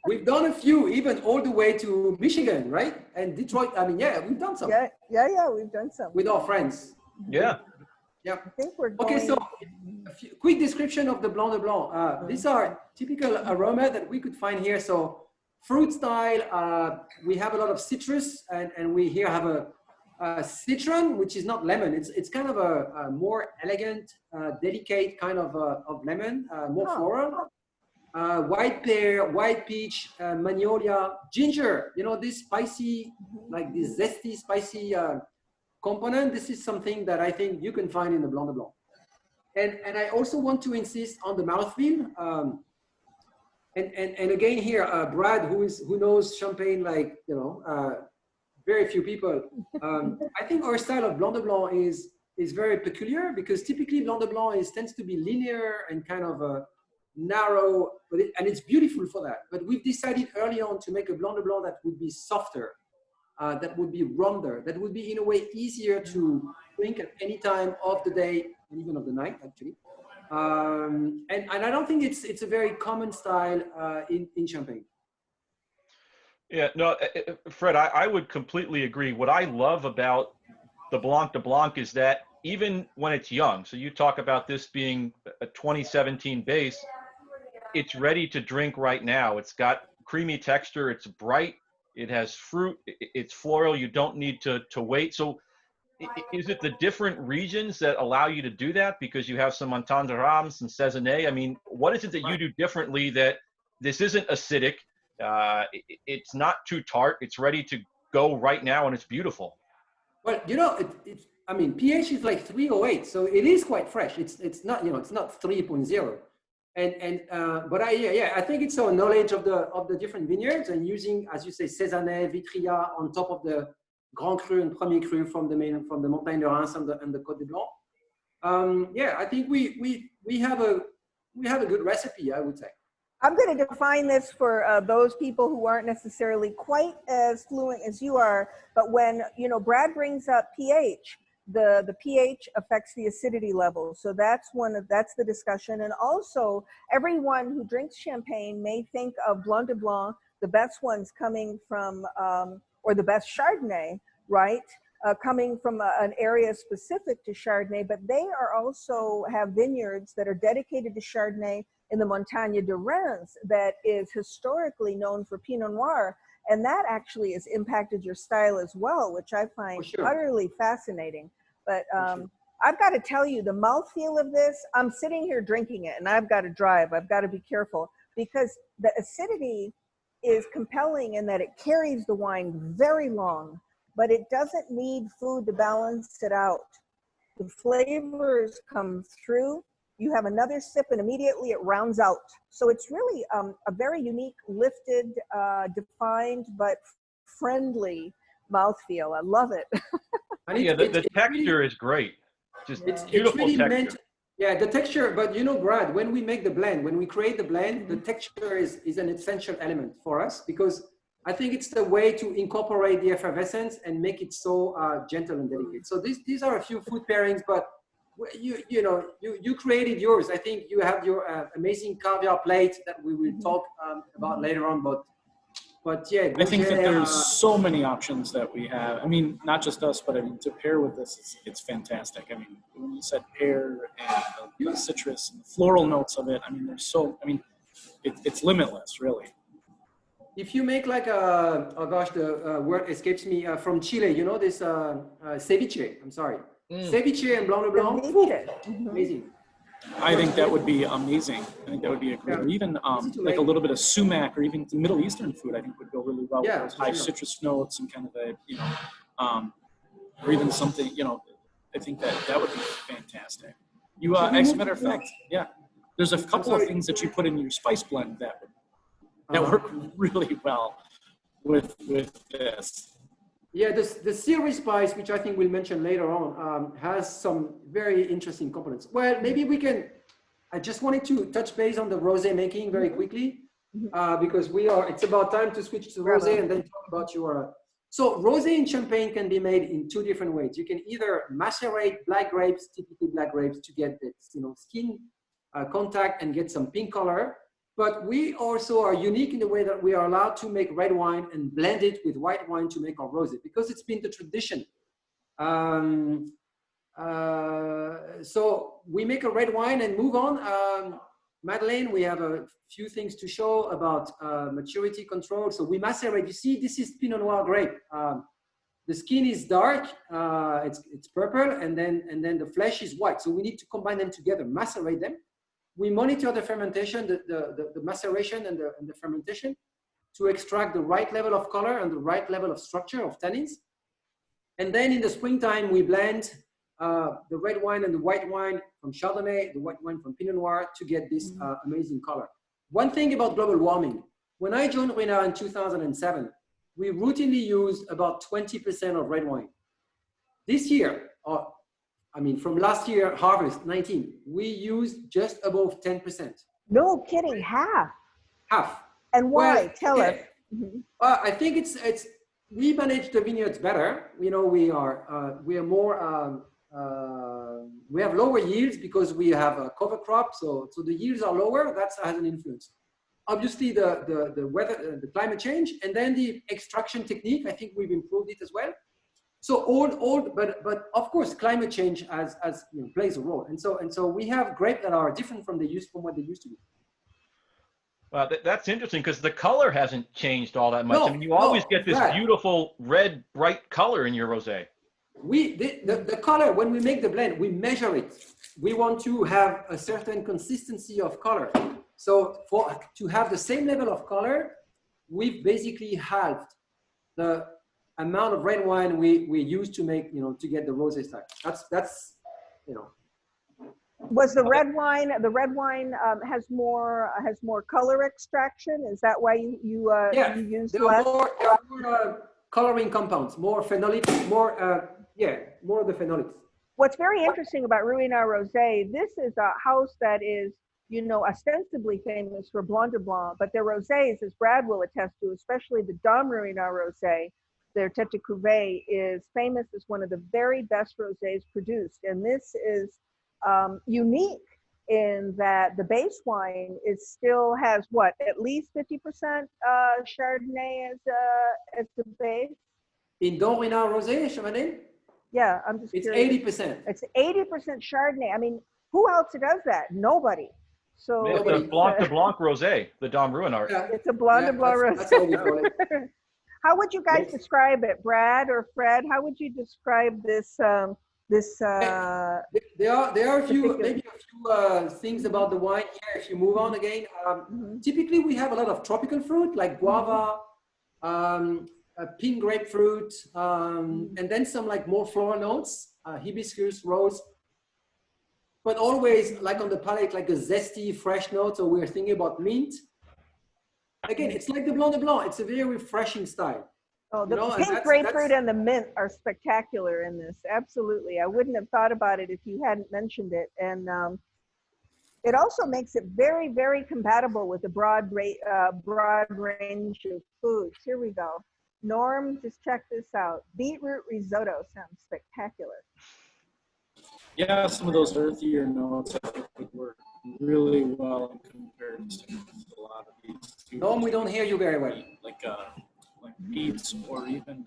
We've done a few, even all the way to Michigan, right? And Detroit. I mean, yeah, we've done some. Yeah, we've done some. With our friends. Yeah. Yeah. I think we're going... Okay, so a quick description of the Blanc de Blanc. These are typical aroma that we could find here. So fruit style, we have a lot of citrus, and we here have a citron, which is not lemon. It's kind of a more elegant, delicate kind of lemon, more floral. White pear, white peach, magnolia, ginger. You know, this spicy, like this zesty, spicy component. This is something that I think you can find in the Blanc de Blanc. And I also want to insist on the mouthfeel. And again here, Brad, who knows champagne like, you know, very few people. I think our style of Blanc de Blanc is very peculiar, because typically Blanc de Blanc tends to be linear and kind of narrow, and it's beautiful for that. But we've decided early on to make a Blanc de Blanc that would be softer, that would be rounder, that would be in a way easier to drink at any time of the day and even of the night, actually. And I don't think it's a very common style in Champagne. Yeah, no, Fred, I would completely agree. What I love about the Blanc de Blanc is that even when it's young, so you talk about this being a 2017 base, it's ready to drink right now. It's got creamy texture, it's bright, it has fruit, it's floral, you don't need to wait. So is it the different regions that allow you to do that? Because you have some Montagne de Reims, some Saisonnet. I mean, what is it that you do differently that this isn't acidic, it's not too tart, it's ready to go right now, and it's beautiful? Well, you know, I mean, pH is like 308, so it is quite fresh. It's not, you know, it's not 3.0. But I think it's our knowledge of the different vineyards, and using, as you say, Saisonnet, Vitria on top of the Grand Cru and Premier Cru from the Montagne de Reims and the Côte de Blanc. I think we have a good recipe, I would say. I'm going to define this for those people who aren't necessarily quite as fluent as you are, but when, you know, Brad brings up pH, the pH affects the acidity level. So that's the discussion. And also, everyone who drinks champagne may think of Blanc de Blanc, the best ones coming from, or the best Chardonnay, right? Coming from an area specific to Chardonnay, but they are also have vineyards that are dedicated to Chardonnay in the Montagne de Reims that is historically known for Pinot Noir. And that actually has impacted your style as well, which I find utterly fascinating. But I've got to tell you, the mouthfeel of this, I'm sitting here drinking it and I've got to drive. I've got to be careful because the acidity is compelling in that it carries the wine very long, but it doesn't need food to balance it out. The flavors come through. You have another sip and immediately it rounds out. So it's really a very unique, lifted, defined, but friendly mouthfeel. I love it. Yeah, the texture is great. Just beautiful really texture. The texture, but you know, Brad, when we make the blend, when we create the blend, the texture is an essential element for us, because I think it's the way to incorporate the effervescence and make it so gentle and delicate. So these are a few food pairings, but you created yours. I think you have your amazing caviar plate that we will talk about later on. But yeah, I think that there's so many options that we have. I mean, not just us, but I mean, to pair with this, it's fantastic. I mean, when you said pear and the citrus and the floral notes of it, I mean, it's limitless, really. If you make like the word escapes me, from Chile, you know, this ceviche, I'm sorry. Ceviche and Blanc de Blanc, amazing. I think that would be amazing. I think that would be a great, or even like a little bit of sumac, or even Middle Eastern food, I think would go really well with those high citrus notes and kind of a, you know, or even something, you know, I think that would be fantastic. You, as a matter of fact, yeah, there's a couple of things that you put in your spice blend that work really well with this. Yeah, the Siri spice, which I think we'll mention later on, has some very interesting components. Well, maybe we can, I just wanted to touch base on the rosé making very quickly, because it's about time to switch to rosé and then talk about your, so rosé in Champagne can be made in two different ways. You can either macerate black grapes, typically black grapes, to get this, you know, skin contact and get some pink color. But we also are unique in the way that we are allowed to make red wine and blend it with white wine to make our rosé, because it's been the tradition. So we make a red wine and move on. Madeleine, we have a few things to show about maturity control. So we macerate. You see, this is Pinot Noir grape. The skin is dark, it's purple, and then the flesh is white. So we need to combine them together, macerate them. We monitor the fermentation, the maceration and the fermentation to extract the right level of color and the right level of structure of tannins. And then in the springtime, we blend the red wine and the white wine from Chardonnay, the white wine from Pinot Noir to get this amazing color. One thing about global warming, when I joined Ruinart in 2007, we routinely used about 20% of red wine. This year, I mean, from last year, harvest 19, we used just above 10%. No kidding, half. Half. And why? Well, Tell us. I think it's we manage the vineyards better. You know, we are more we have lower yields because we have a cover crop, so the yields are lower. That has an influence. Obviously, the weather, the climate change, and then the extraction technique. I think we've improved it as well. So but of course, climate change you know, plays a role, and so we have grapes that are different from what they used to be. That's interesting because the color hasn't changed all that much. I mean, you always get this beautiful red, bright color in your rosé. The color, when we make the blend, we measure it. We want to have a certain consistency of color. So to have the same level of color, we've basically halved the amount of red wine we use to make, you know, to get the rosé style. That's you know. Was the red wine has more color extraction? Is that why you use less? There are more coloring compounds, more phenolics, more of the phenolics. What's very interesting about Ruinart Rosé, this is a house that is, you know, ostensibly famous for Blanc de Blanc, but their rosés, as Brad will attest to, especially the Dom Ruinart Rosé, their Tête de Cuvée, is famous as one of the very best rosés produced. And this is unique in that the base wine still has what, at least 50% Chardonnay as the base. In Dom Ruinart Rosé, Chevalier? Yeah, I'm just curious. 80%. It's 80% Chardonnay. I mean, who else does that? Nobody. So it's the Blanc de Blanc Rosé, the Dom Ruinart. Yeah. It's a Blanc de Blanc Rosé. That's how we call it. How would you guys describe it, Brad or Fred? How would you describe this? There are maybe a few things about the wine here. If you move on again, typically we have a lot of tropical fruit like guava, pink grapefruit, and then some like more floral notes, hibiscus, rose. But always like on the palate, like a zesty, fresh note. So we're thinking about mint. Again, it's like the Blanc de Blanc. It's a very refreshing style. Oh, the pink grapefruit and the mint are spectacular in this. Absolutely. I wouldn't have thought about it if you hadn't mentioned it. And it also makes it very, very compatible with a broad range of foods. Here we go. Norm, just check this out. Beetroot risotto sounds spectacular. Yeah, some of those earthier notes I think would work really well in comparison to a lot of these. Norm, we don't hear you very well. Like beets or even.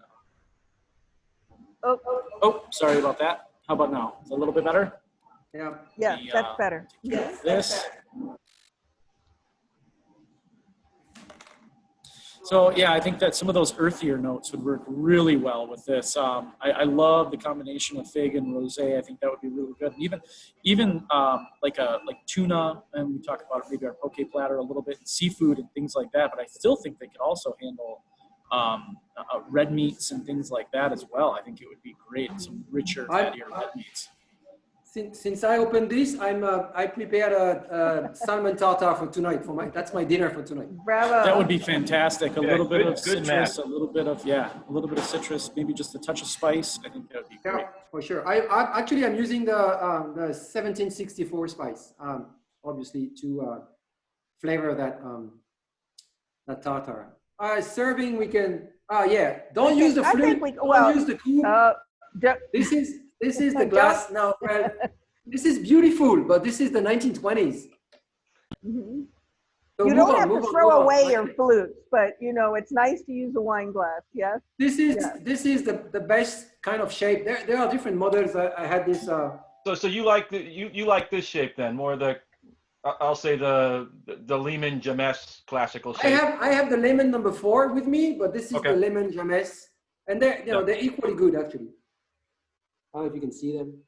Oh, sorry about that. How about now? Is it a little bit better? Yeah. Yeah, that's better. This. So yeah, I think that some of those earthier notes would work really well with this. I love the combination of fig and rosé. I think that would be really good. And even like tuna, and we talk about maybe our poke platter a little bit, and seafood and things like that. But I still think they could also handle red meats and things like that as well. I think it would be great. Some richer, fattier red meats. Since I opened this, I prepared a salmon tartare for tonight. That's my dinner for tonight. Bravo. That would be fantastic. A little bit of good citrus, match. a little bit of citrus, maybe just a touch of spice. I think that would be great. Yeah, for sure. I'm using the 1764 spice, obviously to flavor that tartare. Serving, we can. Yeah, don't use the flute. Don't use the coupe. This is the glass now. Well, this is beautiful, but this is the 1920s. Mm-hmm. So you don't have to throw away your flutes, but you know it's nice to use a wine glass. Yes. This is the best kind of shape. There are different models. I had this. So you like you like this shape then, more the I'll say the Lehman James classical shape. I have the Lehman number 4 with me, but this is the Lehman James, and they're equally good actually. I don't know if you can see them,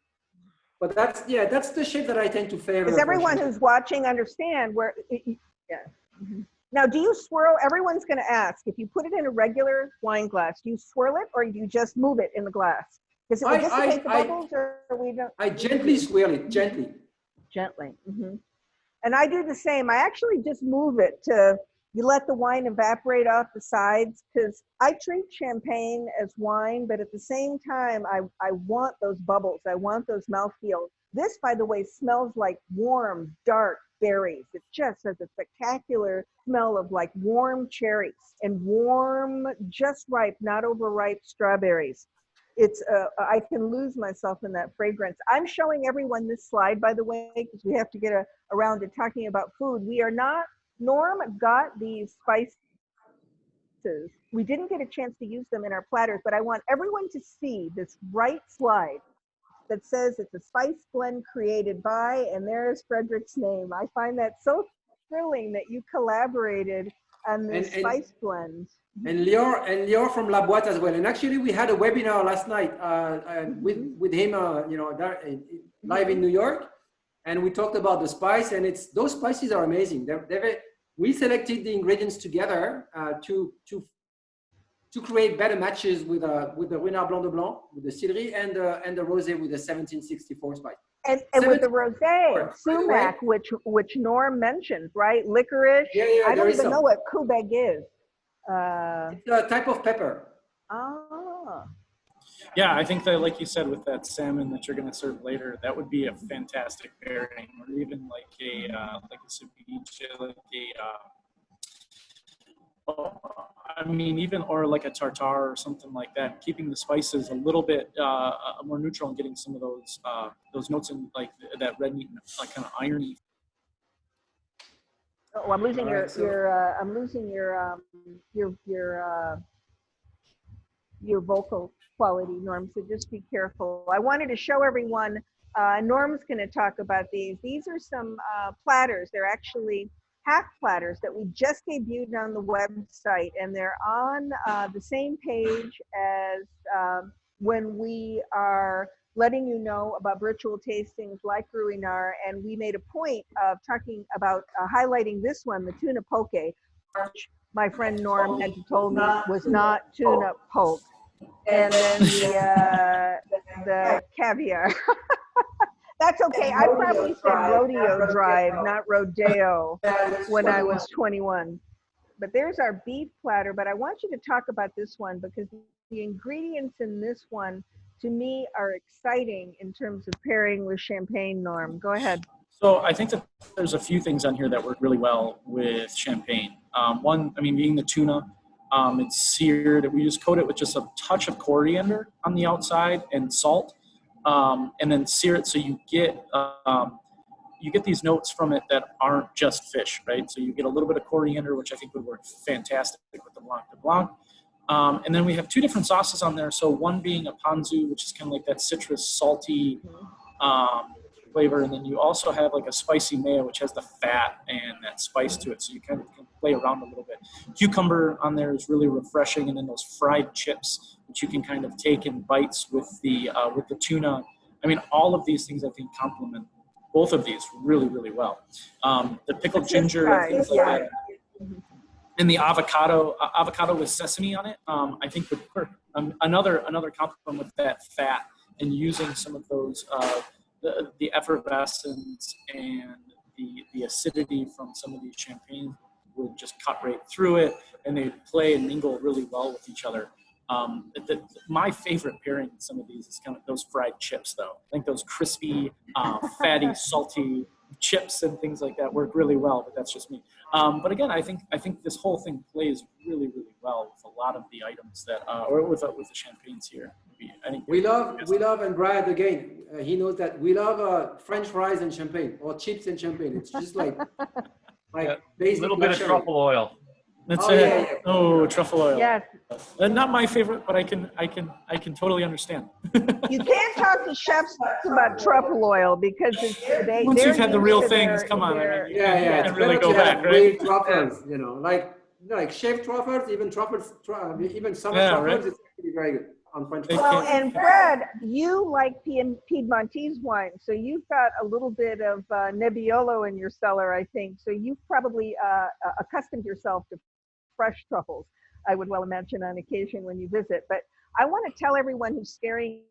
but that's the shape that I tend to favor. Does everyone who's watching understand where? Mm-hmm. Now, do you swirl? Everyone's going to ask if you put it in a regular wine glass. Do you swirl it, or do you just move it in the glass? Because it will dissipate the bubbles, or we don't. I gently swirl it, gently. Mm-hmm. And I do the same. I actually just move it to. You let the wine evaporate off the sides, because I treat champagne as wine, but at the same time, I want those bubbles. I want those mouthfeel. This, by the way, smells like warm, dark berries. It just has a spectacular smell of like warm cherries and warm, just ripe, not overripe strawberries. It's I can lose myself in that fragrance. I'm showing everyone this slide, by the way, because we have to get around to talking about food. We are not. Norm got these spices. We didn't get a chance to use them in our platters, but I want everyone to see this right slide that says it's a spice blend created by, and there's Frederick's name. I find that so thrilling that you collaborated on this spice blend. And Lior from La Boîte as well. And actually, we had a webinar last night with him, live in New York. And we talked about the spice, and those spices are amazing. We selected the ingredients together to create better matches with the Ruinart Blanc de Blanc, with the Cidre, and the Rosé with the 1764 spice. And with the rosé, sumac, which Norm mentioned, right? Licorice. Yeah, I don't even know what kubeg is. It's a type of pepper. Ah. Yeah, I think that, like you said, with that salmon that you're going to serve later, that would be a fantastic pairing, or even like a ceviche, or like a tartare or something like that. Keeping the spices a little bit more neutral and getting some of those notes in like that red meat, like kind of irony. Oh, I'm losing your vocal quality, Norm, so just be careful. I wanted to show everyone, Norm's going to talk about these. These are some platters. They're actually half platters that we just debuted on the website, and they're on the same page as when we are letting you know about virtual tastings like Ruinart, and we made a point of talking about highlighting this one, the tuna poke, which my friend Norm had told me was not tuna poke. And then the caviar. That's okay. I probably said rodeo drive, not rodeo, when I was 21. But there's our beef platter. But I want you to talk about this one, because the ingredients in this one, to me, are exciting in terms of pairing with champagne. Norm, go ahead. So I think that there's a few things on here that work really well with champagne. One, being the tuna. It's seared. We just coat it with just a touch of coriander on the outside and salt, and then sear it so you get these notes from it that aren't just fish, right? So you get a little bit of coriander, which I think would work fantastic with the Blanc de Blanc. And then we have two different sauces on there. So one being a ponzu, which is kind of like that citrus, salty flavor, and then you also have like a spicy mayo, which has the fat and that spice to it. So you kind of can play around a little bit. Cucumber on there is really refreshing, and then those fried chips, which you can kind of take in bites with the tuna. I mean, all of these things I think complement both of these really, really well. The pickled ginger, I think, and the avocado with sesame on it, I think would work. Another compliment with that fat and using some of those, the effervescence and the acidity from some of these champagnes would just cut right through it, and they play and mingle really well with each other. My favorite pairing in some of these is kind of those fried chips, though. I think those crispy, fatty, salty chips and things like that work really well, but that's just me. But again, I think this whole thing plays really, really well with a lot of the items that, or with the champagnes here. I think we love, and Brad again, he knows that we love French fries and champagne, or chips and champagne. It's just like a little bit of truffle oil. That's it. Yeah. Oh, truffle oil. Yes. Not my favorite, but I can totally understand. You can't talk to chefs about truffle oil because once you've had the real things, come on. I mean, you can't really go back, right? Truffles, like chef truffles, even truffles, even some truffles, right? It's actually very good on French. Well, and Fred, you like Piedmontese wine, so you've got a little bit of Nebbiolo in your cellar, I think. So you've probably accustomed yourself to fresh truffles, I would well imagine, on occasion when you visit. But I want to tell everyone who's staring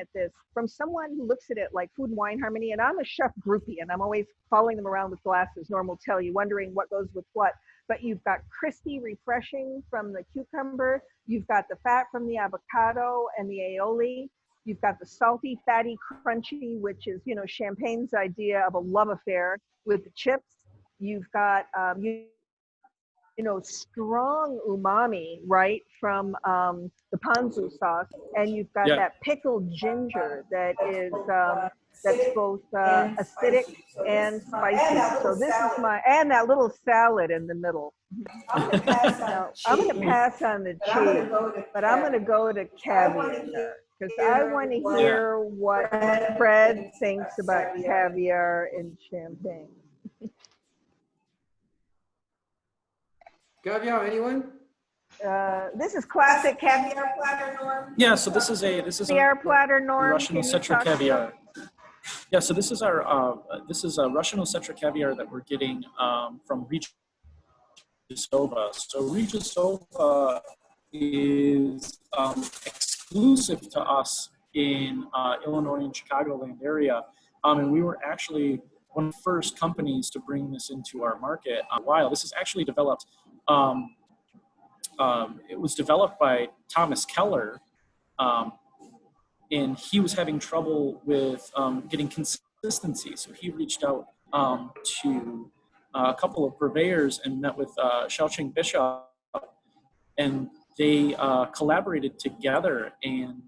at this from someone who looks at it like food and wine harmony, and I'm a chef groupie, and I'm always following them around with glasses, Norm will tell you, wondering what goes with what. But you've got crispy, refreshing from the cucumber. You've got the fat from the avocado and the aioli. You've got the salty, fatty, crunchy, which is, Champagne's idea of a love affair with the chips. You've got, strong umami, right, from the ponzu sauce. And you've got that pickled ginger that is, that's both acidic and spicy. So this is and that little salad in the middle. I'm going to pass on the cheese, but I'm going to go to caviar because I want to hear what Fred thinks about caviar in Champagne. Caviar, anyone? This is classic caviar platter, Norm. Yeah, so this is caviar platter, Norm. Russian Osetra caviar. Yeah, so this is our a Russian Osetra caviar that we're getting from Regissova. So Regissova is exclusive to us in Illinois and Chicagoland area, and we were actually one of the first companies to bring this into our market. While this is actually developed, it was developed by Thomas Keller. And he was having trouble with getting consistency. So he reached out to a couple of purveyors and met with Xiaoqing Bishop, and they collaborated together and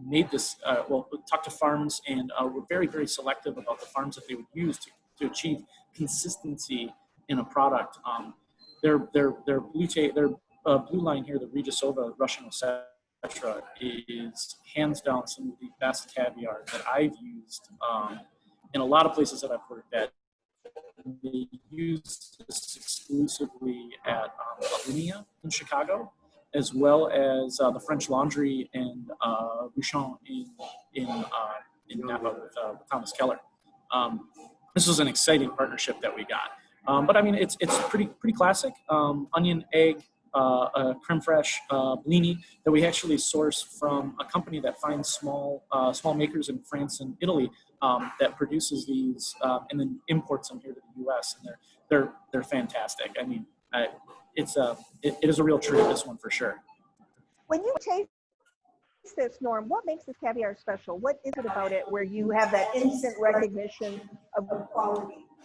made this, talked to farms and were very, very selective about the farms that they would use to achieve consistency in a product. Their blue line here, the Regissova Russian Osetra, is hands down some of the best caviar that I've used in a lot of places that I've worked at. They use this exclusively at Linea in Chicago, as well as the French Laundry and Bouchon in Napa with Thomas Keller. This was an exciting partnership that we got. But I mean, it's pretty classic. Onion, egg, creme fraiche, blini that we actually source from a company that finds small makers in France and Italy that produces these and then imports them here to the U.S. and they're fantastic. I mean, it is a real treat, this one for sure. When you taste this, Norm, what makes this caviar special? What is it about it where you have that instant recognition of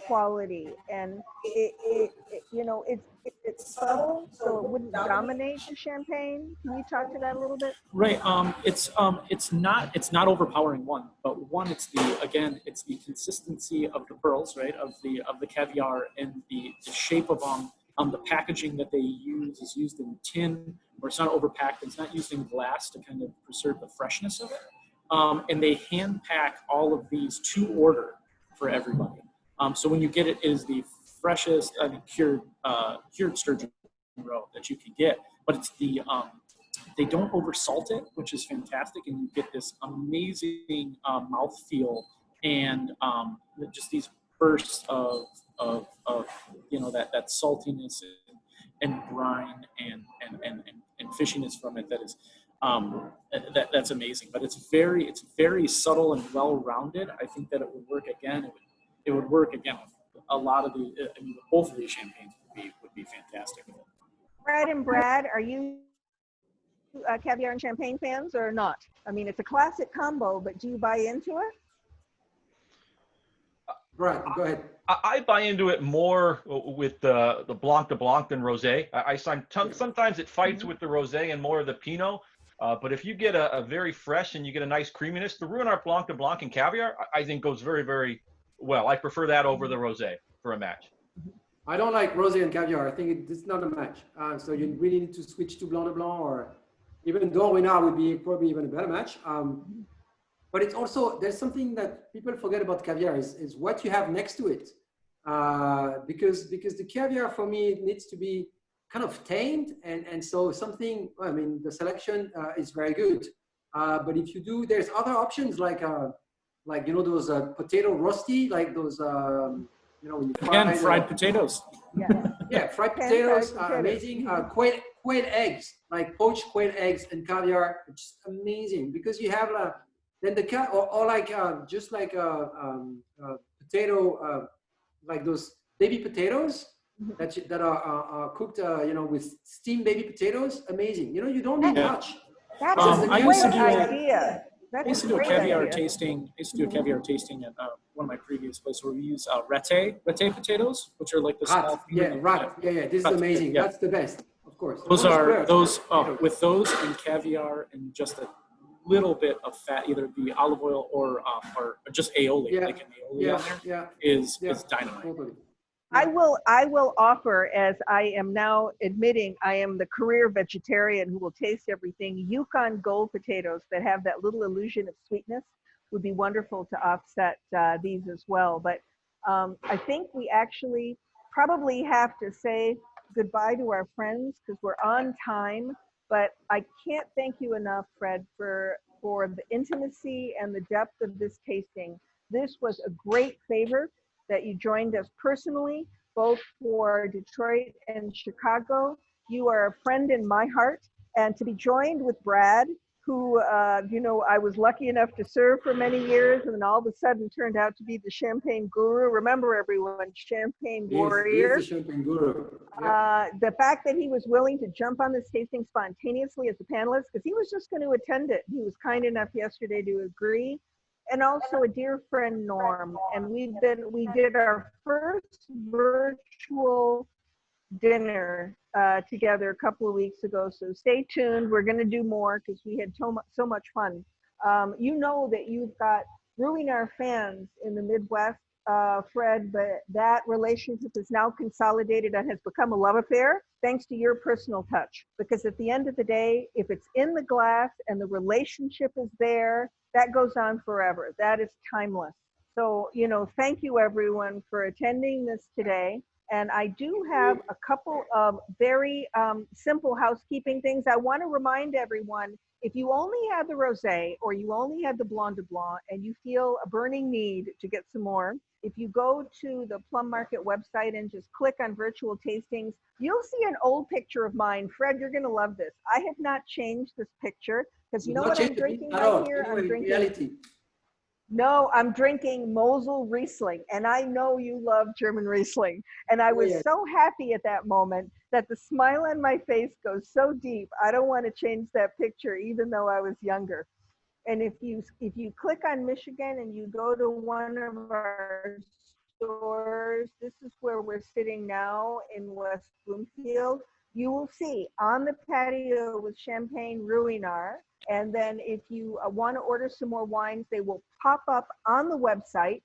quality, and it's subtle, so it wouldn't dominate the champagne? Can you talk to that a little bit? Right. It's not overpowering, one, but one, it's the consistency of the pearls, right, of the caviar, and the shape of them. The packaging that they use is used in tin, or it's not overpacked. It's not used in glass to kind of preserve the freshness of it. And they hand pack all of these to order for everybody. So when you get it, it is the freshest, I mean, cured sturgeon roe that you can get. But it's the they don't over salt it, which is fantastic, and you get this amazing mouthfeel and just these bursts of that saltiness and brine and fishiness from it that is that's amazing. But it's very subtle and well rounded. I think that it would work again. It would work again with a lot of the. I mean, both of these champagnes would be fantastic. Fred and Brad, are you caviar and champagne fans or not? I mean, it's a classic combo, but do you buy into it? Right, go ahead. I buy into it more with the Blanc de Blanc than Rosé. Sometimes it fights with the Rosé and more of the Pinot. But if you get a very fresh and you get a nice creaminess, the Ruinart Blanc de Blanc and caviar, I think goes very, very well. I prefer that over the Rosé for a match. I don't like rosé and caviar. I think it's not a match. So you really need to switch to Blanc de Blanc, or even Ruinart would be probably even a better match. But it's also, there's something that people forget about caviar is what you have next to it. Because the caviar for me needs to be kind of tamed, and so something, I mean, the selection is very good. But if you do, there's other options like those potato rosti, like those when you fried potatoes. Yeah, fried potatoes are amazing. Quail eggs, like poached quail eggs and caviar, it's just amazing because you have then the or like just like potato, like those baby potatoes that are cooked, with steamed baby potatoes. Amazing. You don't need much. That's a great idea. I used to do a caviar tasting. I used to do a caviar tasting at one of my previous places where we use ratte potatoes, which are like the small. This is amazing. Yeah. That's the best, of course. Those with those and caviar and just a little bit of fat, either the olive oil or just aioli, like an aioli on there, is dynamite. Totally. I will offer, as I am now admitting I am the career vegetarian who will taste everything, Yukon Gold potatoes that have that little illusion of sweetness would be wonderful to offset these as well. But I think we actually probably have to say goodbye to our friends because we're on time. But I can't thank you enough, Fred, for the intimacy and the depth of this tasting. This was a great favor that you joined us personally, both for Detroit and Chicago. You are a friend in my heart. And to be joined with Brad, who, I was lucky enough to serve for many years and then all of a sudden turned out to be the champagne guru. Remember everyone, champagne warrior. He's the champagne guru. The fact that he was willing to jump on this tasting spontaneously as a panelist, because he was just going to attend it. He was kind enough yesterday to agree. And also a dear friend, Norm. And we did our first virtual dinner together a couple of weeks ago. So stay tuned. We're going to do more because we had so much fun. You know that you've got Ruinart fans in the Midwest, Fred, but that relationship is now consolidated and has become a love affair thanks to your personal touch. Because at the end of the day, if it's in the glass and the relationship is there, that goes on forever. That is timeless. So, thank you everyone for attending this today. And I do have a couple of very simple housekeeping things. I want to remind everyone, if you only had the Rosé or you only had the Blanc de Blanc and you feel a burning need to get some more, if you go to the Plum Market website and just click on virtual tastings, you'll see an old picture of mine. Fred, you're going to love this. I have not changed this picture because you know what I'm drinking right here? I'm drinking reality. No, I'm drinking Mosel Riesling, and I know you love German Riesling. And I was so happy at that moment that the smile on my face goes so deep. I don't want to change that picture, even though I was younger. And if you click on Michigan and you go to one of our stores, this is where we're sitting now in West Bloomfield. You will see on the patio with Champagne Ruinart. And then if you want to order some more wines, they will pop up on the website.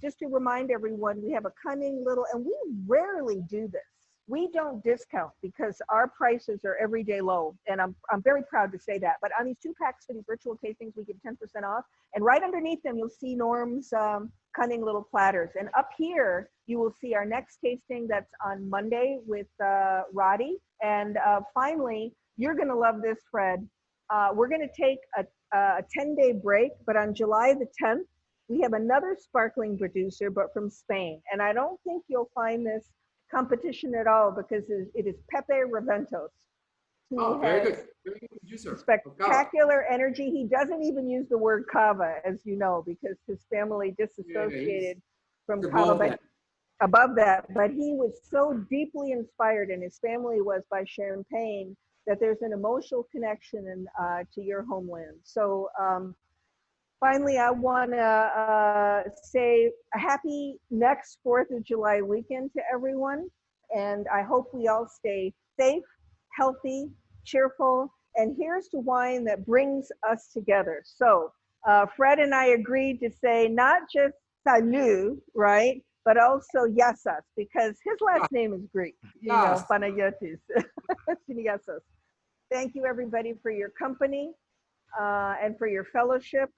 Just to remind everyone, we have a cunning little, and we rarely do this. we don't discount because our prices are everyday low. And I'm very proud to say that. But on these 2 packs for these virtual tastings, we give 10% off. And right underneath them, you'll see Norm's cunning little platters. And up here, you will see our next tasting that's on Monday with Roddy. And finally, you're going to love this, Fred. We're going to take a 10-day break, but on July the 10th, we have another sparkling producer, but from Spain. And I don't think you'll find this competition at all because it is Pepe Reventos. Very good producer. Spectacular energy. He doesn't even use the word cava, as you know, because his family disassociated from cava. But above that, but he was so deeply inspired, and his family was, by champagne, that there's an emotional connection to your homeland. So finally, I want to say a happy next 4th of July weekend to everyone. And I hope we all stay safe, healthy, cheerful. And here's to wine that brings us together. So Fred and I agreed to say not just salut, right? But also yasas, because his last name is Greek, you know, Panayotis. Yasas. Thank you, everybody, for your company and for your fellowship.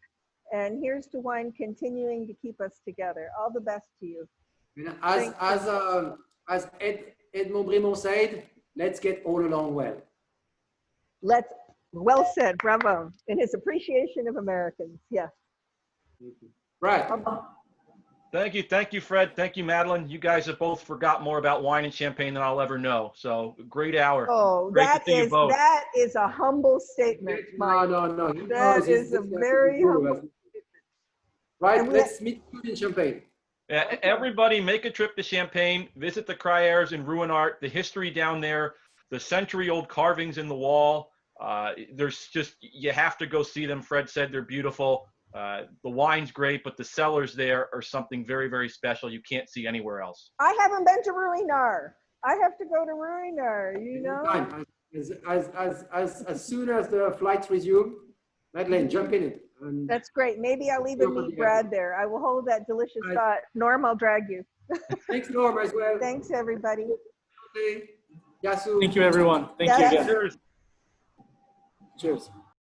And here's to wine continuing to keep us together. All the best to you. As Edmond Brimont said, let's get all along well. Well said, bravo. In his appreciation of Americans, yes. Right. Thank you, Fred. Thank you, Madeline. You guys have both forgot more about wine and champagne than I'll ever know. So great hour. Oh, that is a humble statement, Mike. No. That is a very humble statement. Right, let's meet in Champagne. Yeah, everybody make a trip to Champagne, visit the Crayères in Ruinart, the history down there, the century-old carvings in the wall. There's just, you have to go see them. Fred said they're beautiful. The wine's great, but the cellars there are something very, very special you can't see anywhere else. I haven't been to Ruinart. I have to go to Ruinart, you know? As soon as the flights resume, Madeleine, jump in it. That's great. Maybe I'll even meet Brad there. I will hold that delicious thought. Norm, I'll drag you. Thanks, Norm, as well. Thanks, everybody. Yasu. Thank you, everyone. Thank you again. Cheers. Cheers.